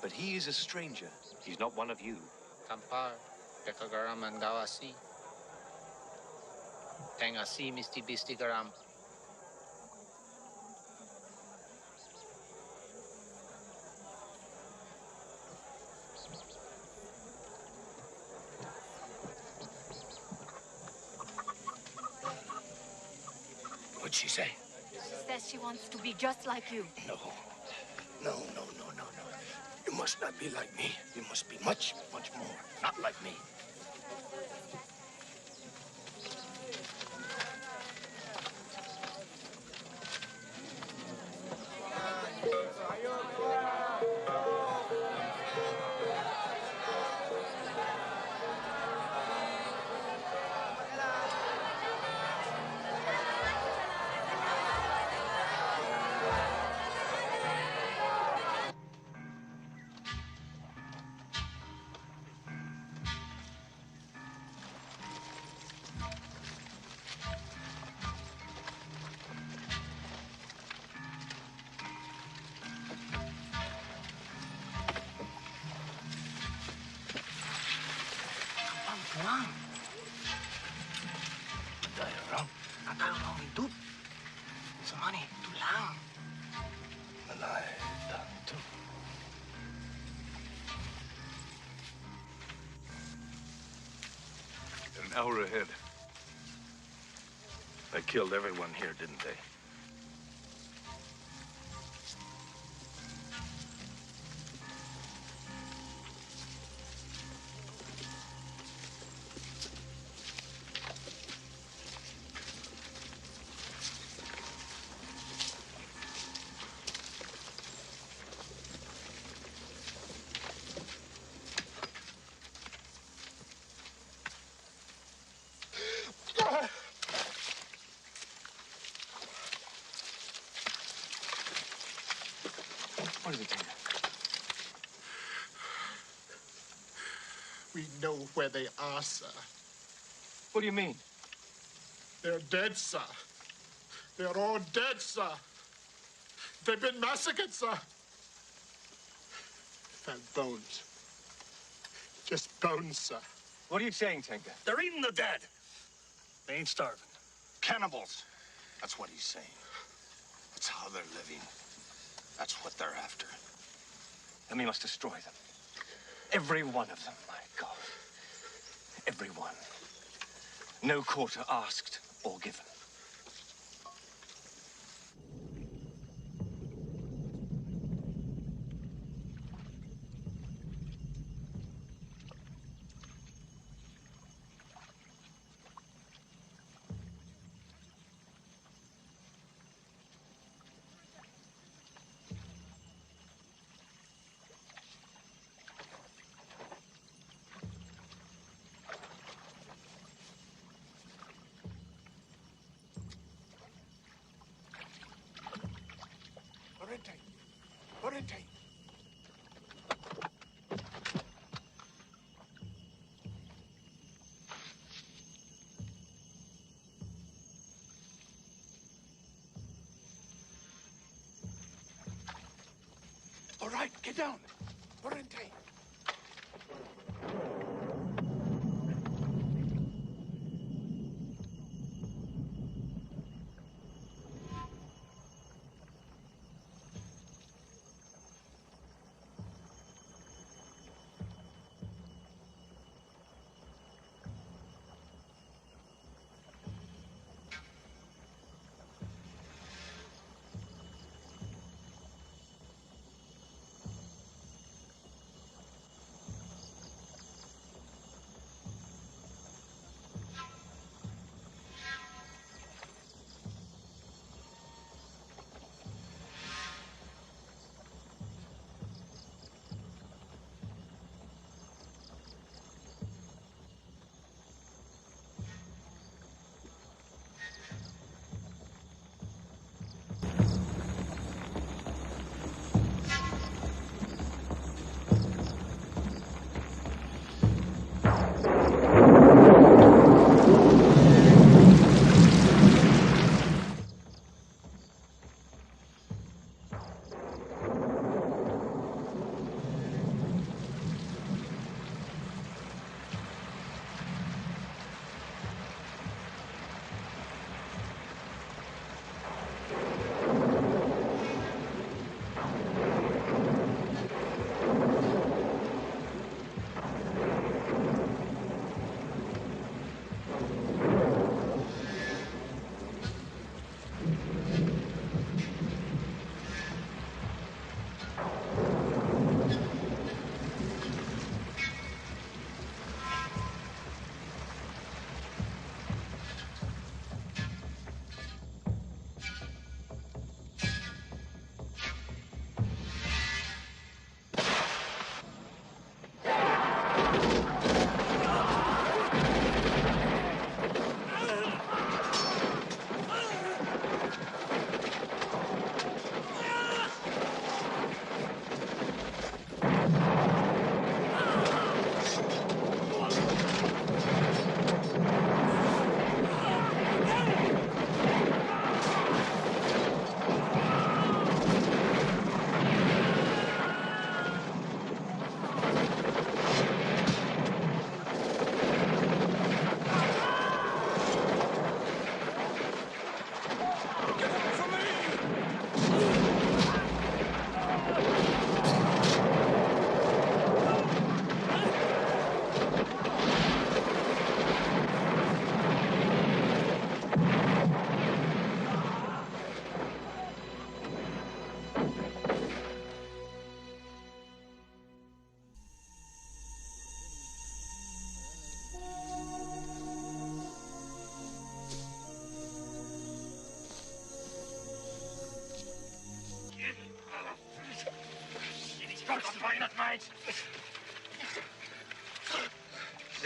But he is a stranger. He's not one of you. Kampar, dekagaraman gawasi. Tengasi misti bisti garam. What'd she say? She says she wants to be just like you. No. No. You must not be like me. You must be much, much more. Not like me. Tulang. Tayo lang. Tayo lang hidup. Samani, tulang. Melarikan too. An hour ahead. They killed everyone here, didn't they? What is it, Taylor? We know where they are, sir. What do you mean? They're dead, sir. They're all dead, sir. They've been massacred, sir. Found bones. Just bones, sir. What are you saying, Tenka? They're eating the dead. They ain't starving. Cannibals. That's what he's saying. That's how they're living. That's what they're after. Then we must destroy them. Every one of them, my God. Every one. No quarter asked or given. Orientate. All right, get down. Orientate.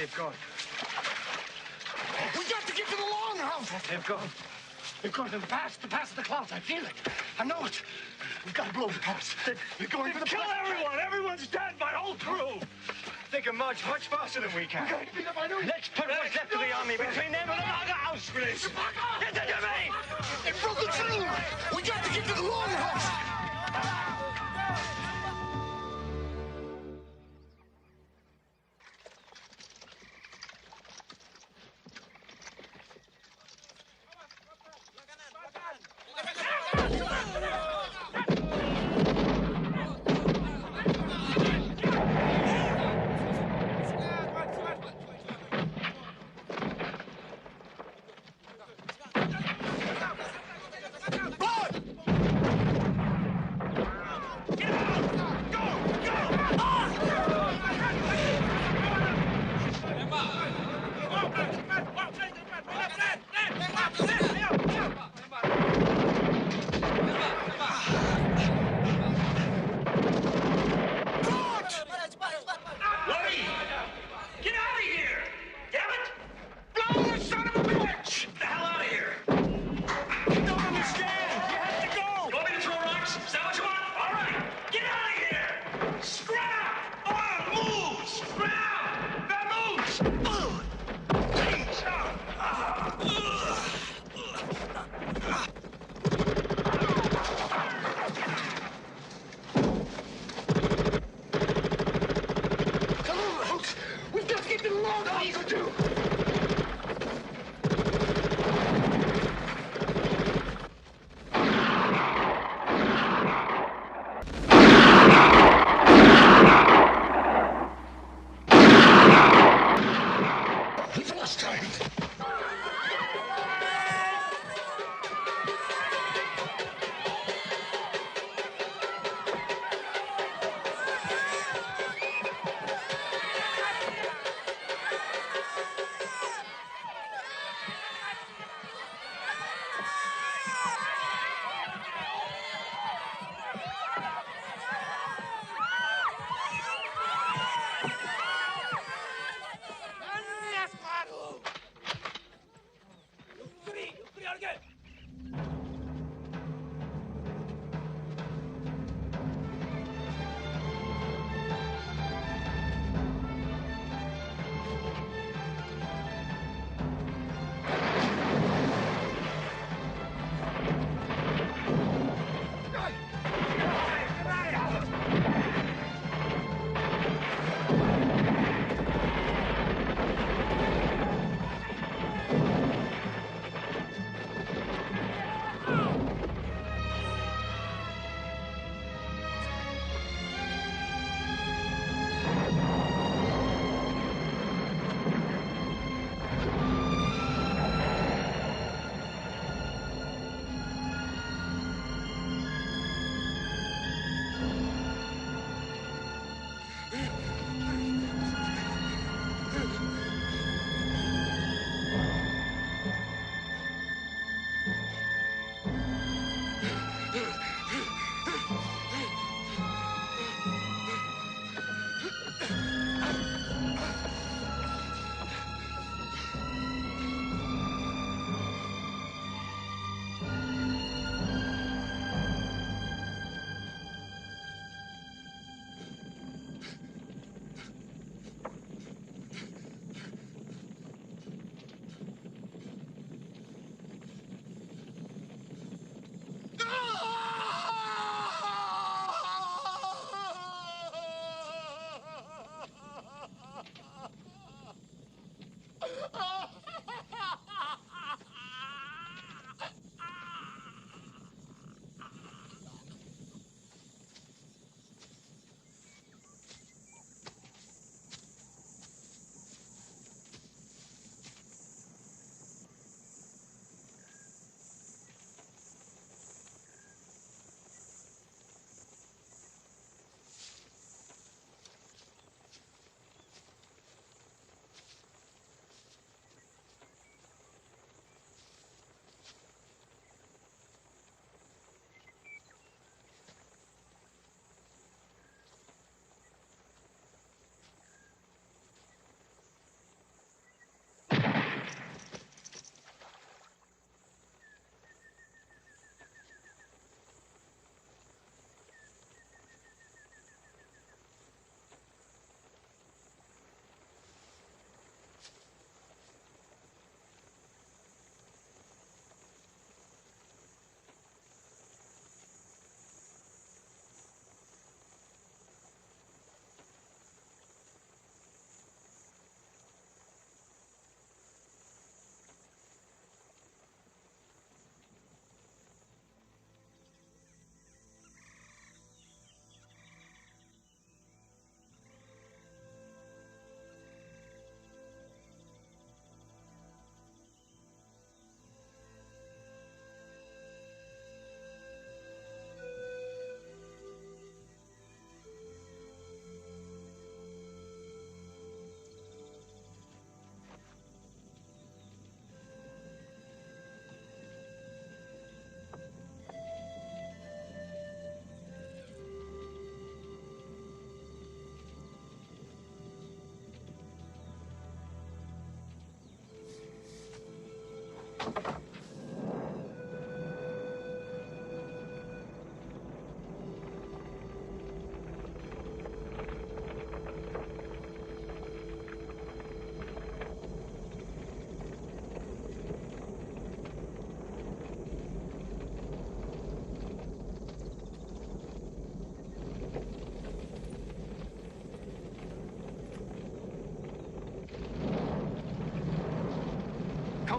They've gone. We got to get to the longhouse. They've gone. They've gone to the pass of the clouds. I feel it. I know it. We've got to blow the pass. They're going for the Kill everyone! Everyone's dead, my whole crew! They can march much faster than we can. Let's put what's left of the army between them and the longhouse, please. Listen to me! They broke the through! We got to get to the longhouse!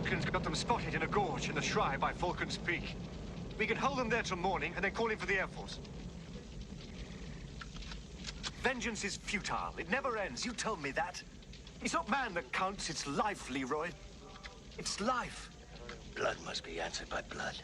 Tonkin's got them spotted in a gorge in the Shry by Falcon's Peak. We can hold them there till morning and then call in for the Air Force. Vengeance is futile. It never ends. You told me that. It's not man that counts, it's life, Leroy. It's life. Blood must be answered by blood.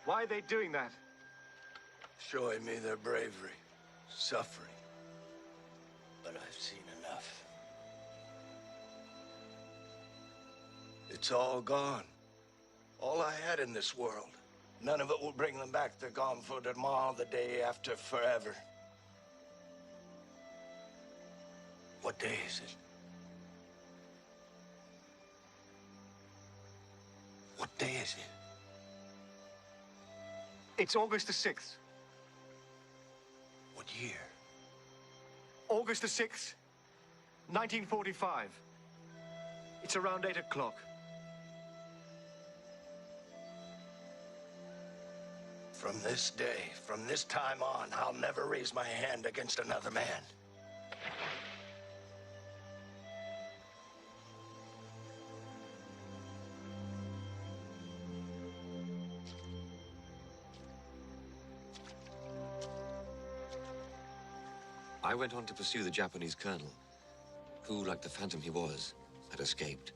Why are they doing that? Showing me their bravery, suffering. But I've seen enough. It's all gone. All I had in this world. None of it will bring them back. They're gone for tomorrow, the day after, forever. What day is it? What day is it? It's August the 6th. What year? August the 6th, 1945. It's around 8 o'clock. From this day, from this time on, I'll never raise my hand against another man. I went on to pursue the Japanese colonel, who, like the phantom he was, had escaped.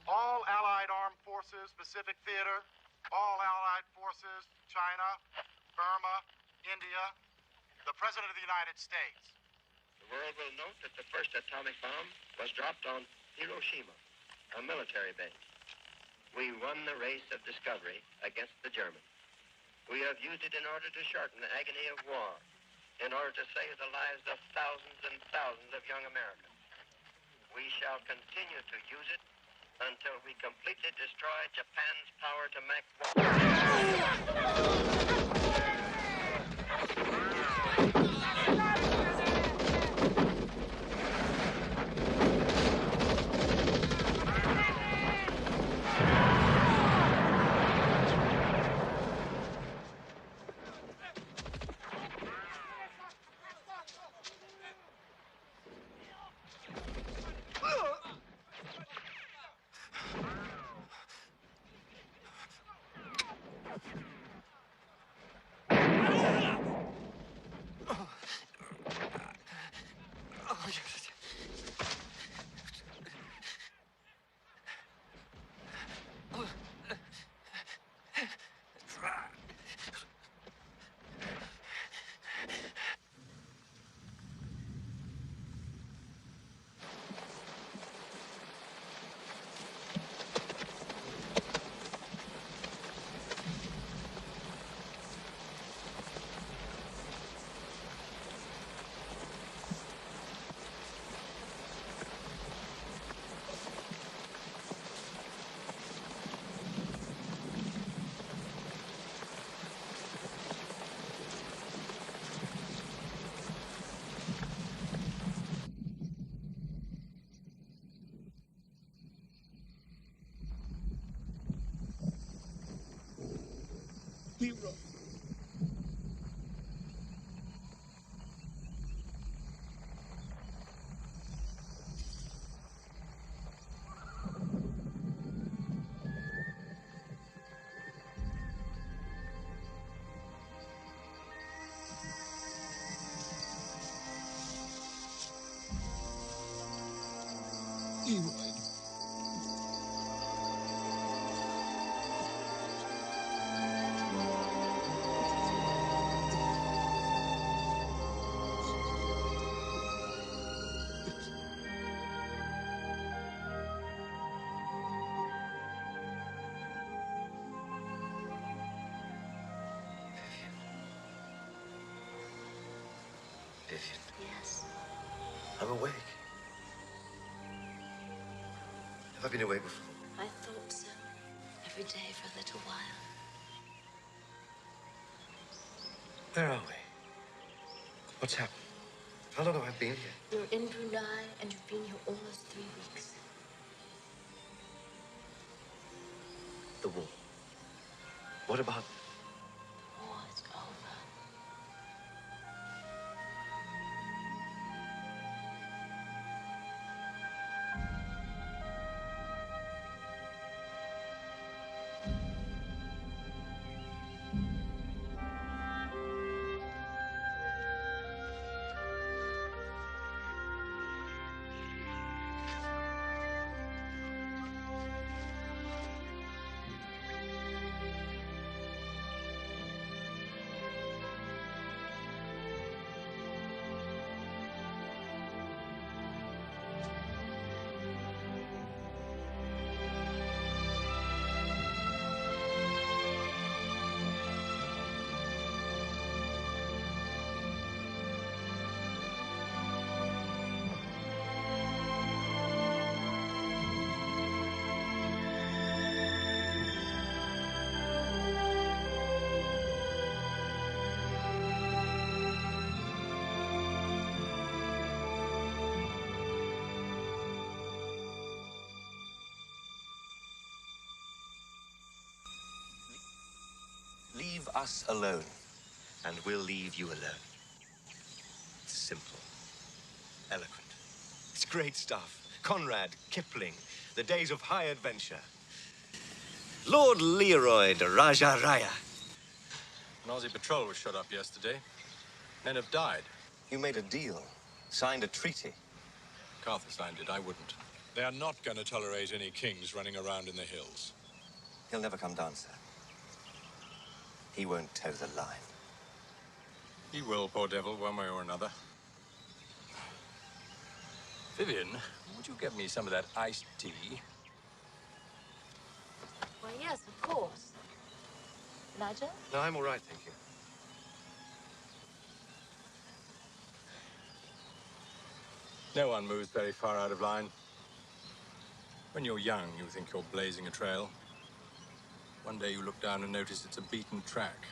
All Allied Armed Forces, Pacific Theater, all Allied Forces, China, Burma, India, the President of the United States. The world will note that the first atomic bomb was dropped on Hiroshima, a military base. We won the race of discovery against the Germans. We have used it in order to shorten the agony of war, in order to save the lives of thousands and thousands of young Americans. We shall continue to use it until we completely destroy Japan's power to make war. Hero. Vivian. Yes. I'm awake. Have I been awake before? I thought so. Every day for a little while. Where are we? What's happened? How long have I been here? You're in Brunei, and you've been here almost 3 weeks. The war. What about... The war is over. us alone, and we'll leave you alone. It's simple, eloquent. It's great stuff. Conrad, Kipling, the days of high adventure. Lord Leroy de Raja Raya. An Aussie patrol was shot up yesterday. Men have died. You made a deal, signed a treaty. MacArthur signed it, I wouldn't. They are not going to tolerate any kings running around in the hills. He'll never come down, sir. He won't toe the line. He will, poor devil, one way or another. Vivian, would you get me some of that iced tea? Well, yes, of course. Nigel? No, I'm all right, thank you. No one moves very far out of line. When you're young, you think you're blazing a trail. One day you look down and notice it's a beaten track.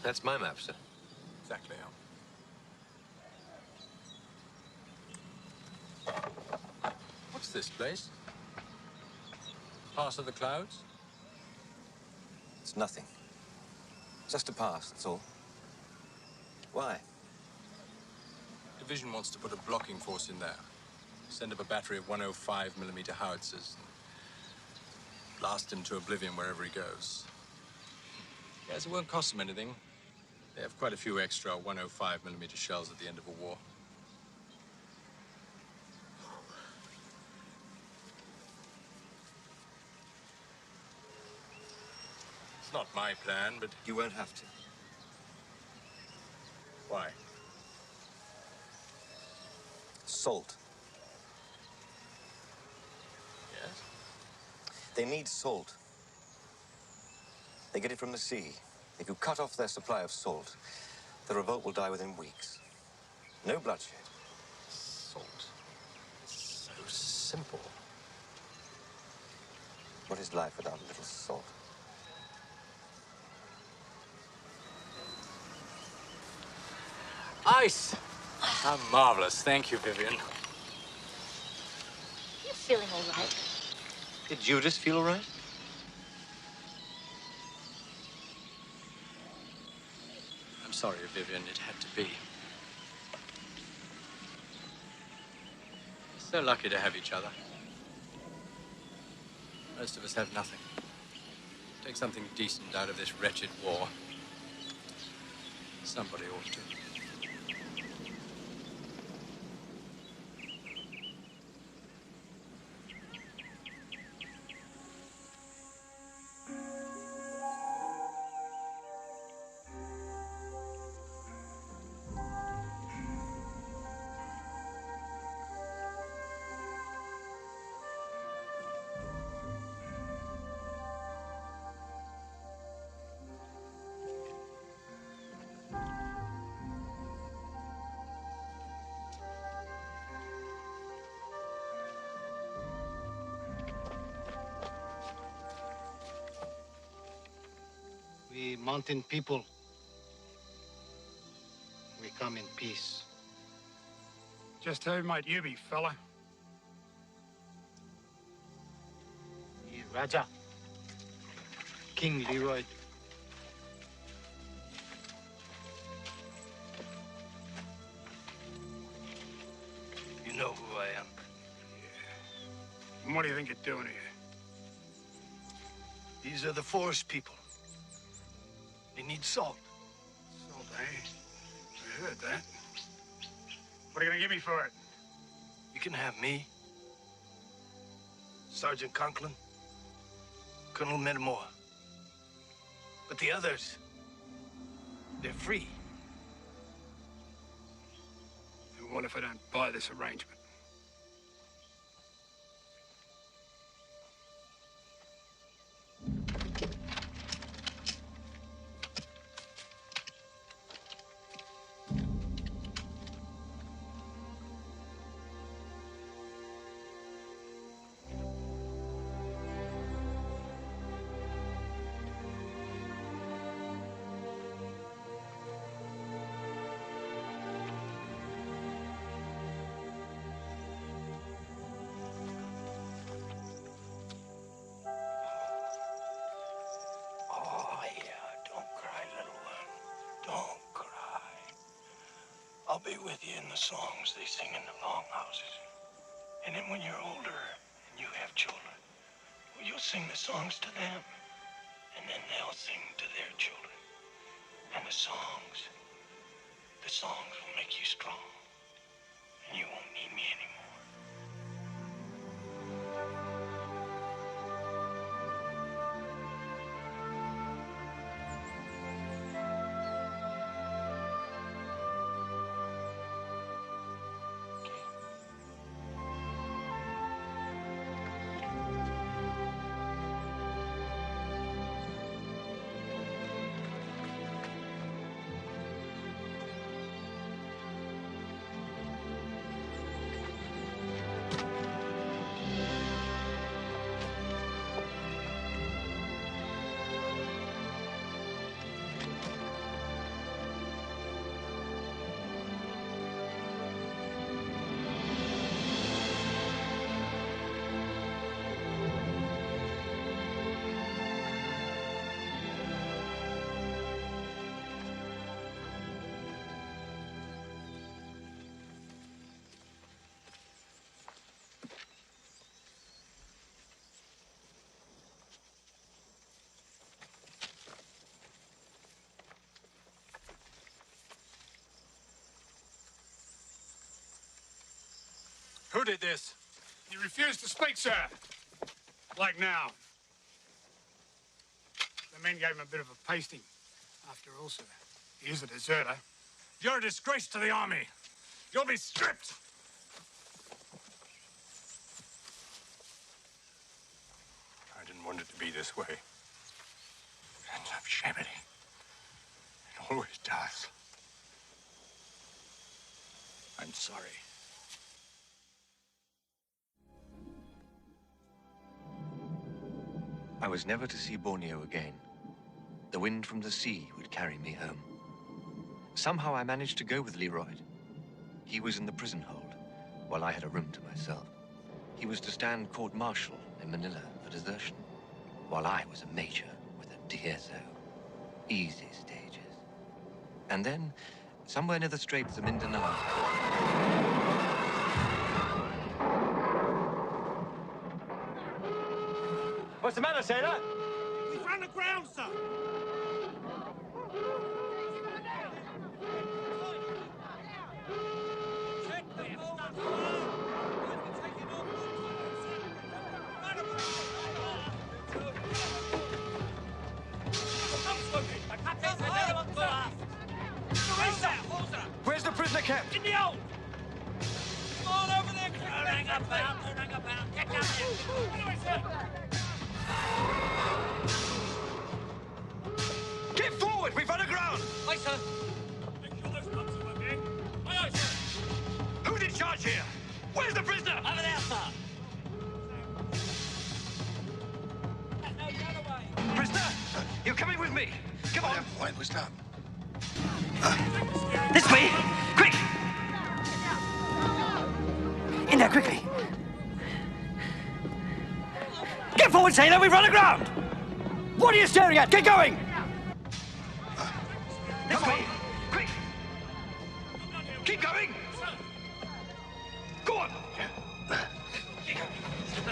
That's my map, sir. Exactly, What's this place? Pass of the Clouds? It's nothing. Just a pass, that's all. Why? Division wants to put a blocking force in there. Send up a battery of 105mm howitzers. And blast him to oblivion wherever he goes. Yes, it won't cost them anything. They have quite a few extra 105mm shells at the end of a war. It's not my plan, but... You won't have to. Why? Salt. Yes? They need salt. They get it from the sea. If you cut off their supply of salt, the revolt will die within weeks. No bloodshed. Salt. So simple. What is life without a little salt? Ice! How marvelous. Thank you, Vivian. You feeling all right? Did Judas feel all right? I'm sorry, Vivian. It had to be. We're so lucky to have each other. Most of us have nothing. Take something decent out of this wretched war. Somebody ought to. We mountain people, we come in peace. Just who might you be, fella? Raja, King Leroy. You know who I am. And what do you think you're doing here? These are the forest people. They need salt. Salt, eh? I heard that. What are you gonna give me for it? You can have me, Sergeant Conklin, Colonel Metamore. But the others, they're free. And what if I don't buy this arrangement? I'll be with you in the songs they sing in the longhouses. And then when you're older and you have children, well, you'll sing the songs to them. And then they'll sing to their children. And the songs will make you strong. And you won't need me anymore. Who did this? He refused to speak, sir. Like now? The men gave him a bit of a pasting. After all, sir, he is a deserter. You're a disgrace to the army. You'll be stripped. I didn't want it to be this way. It ends up shabbily. It always does. I'm sorry. I was never to see Borneo again. The wind from the sea would carry me home. Somehow I managed to go with Leroy. He was in the prison hold, while I had a room to myself. He was to stand court-martial in Manila for desertion, while I was a major with a DSO. Easy stages. And then, somewhere near the Straits of Mindanao, What's the matter, sailor? He's run aground, sir. Where's the prisoner kept? In the hold. Come on over there, quick. Don't hang about. Get down there. Get forward! We've run aground! Aye, sir. Make sure those guns are my men. Aye, aye, sir. Who's in charge here? Where's the prisoner? Over there, sir. Prisoner, you're coming with me. Come on. Point, we stop. This way! Quick! In there, quickly! Get forward, sailor! We've run aground! What are you staring at? Get going! This way! Quick! Keep going! Go on!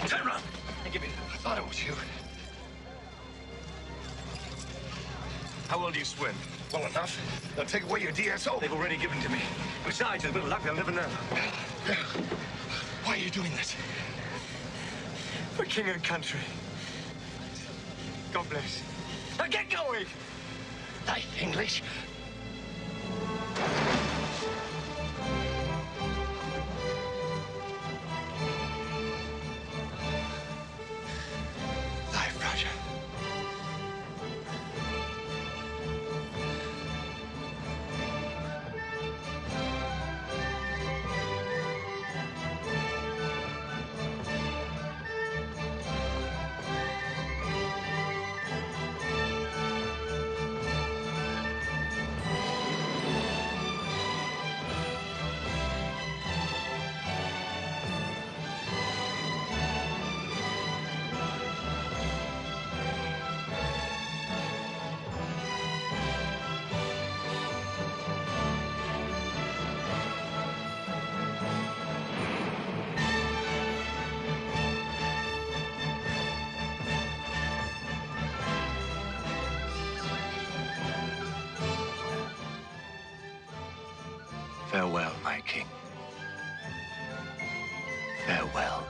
Turn around! Give me. I thought it was you. How well do you swim? Well enough. They'll take away your DSO. They've already given to me. Besides, with a bit of luck, they'll never know. Why are you doing this? For king and country. God bless. Now get going! Light English. Life, Roger. Farewell, my king. Farewell.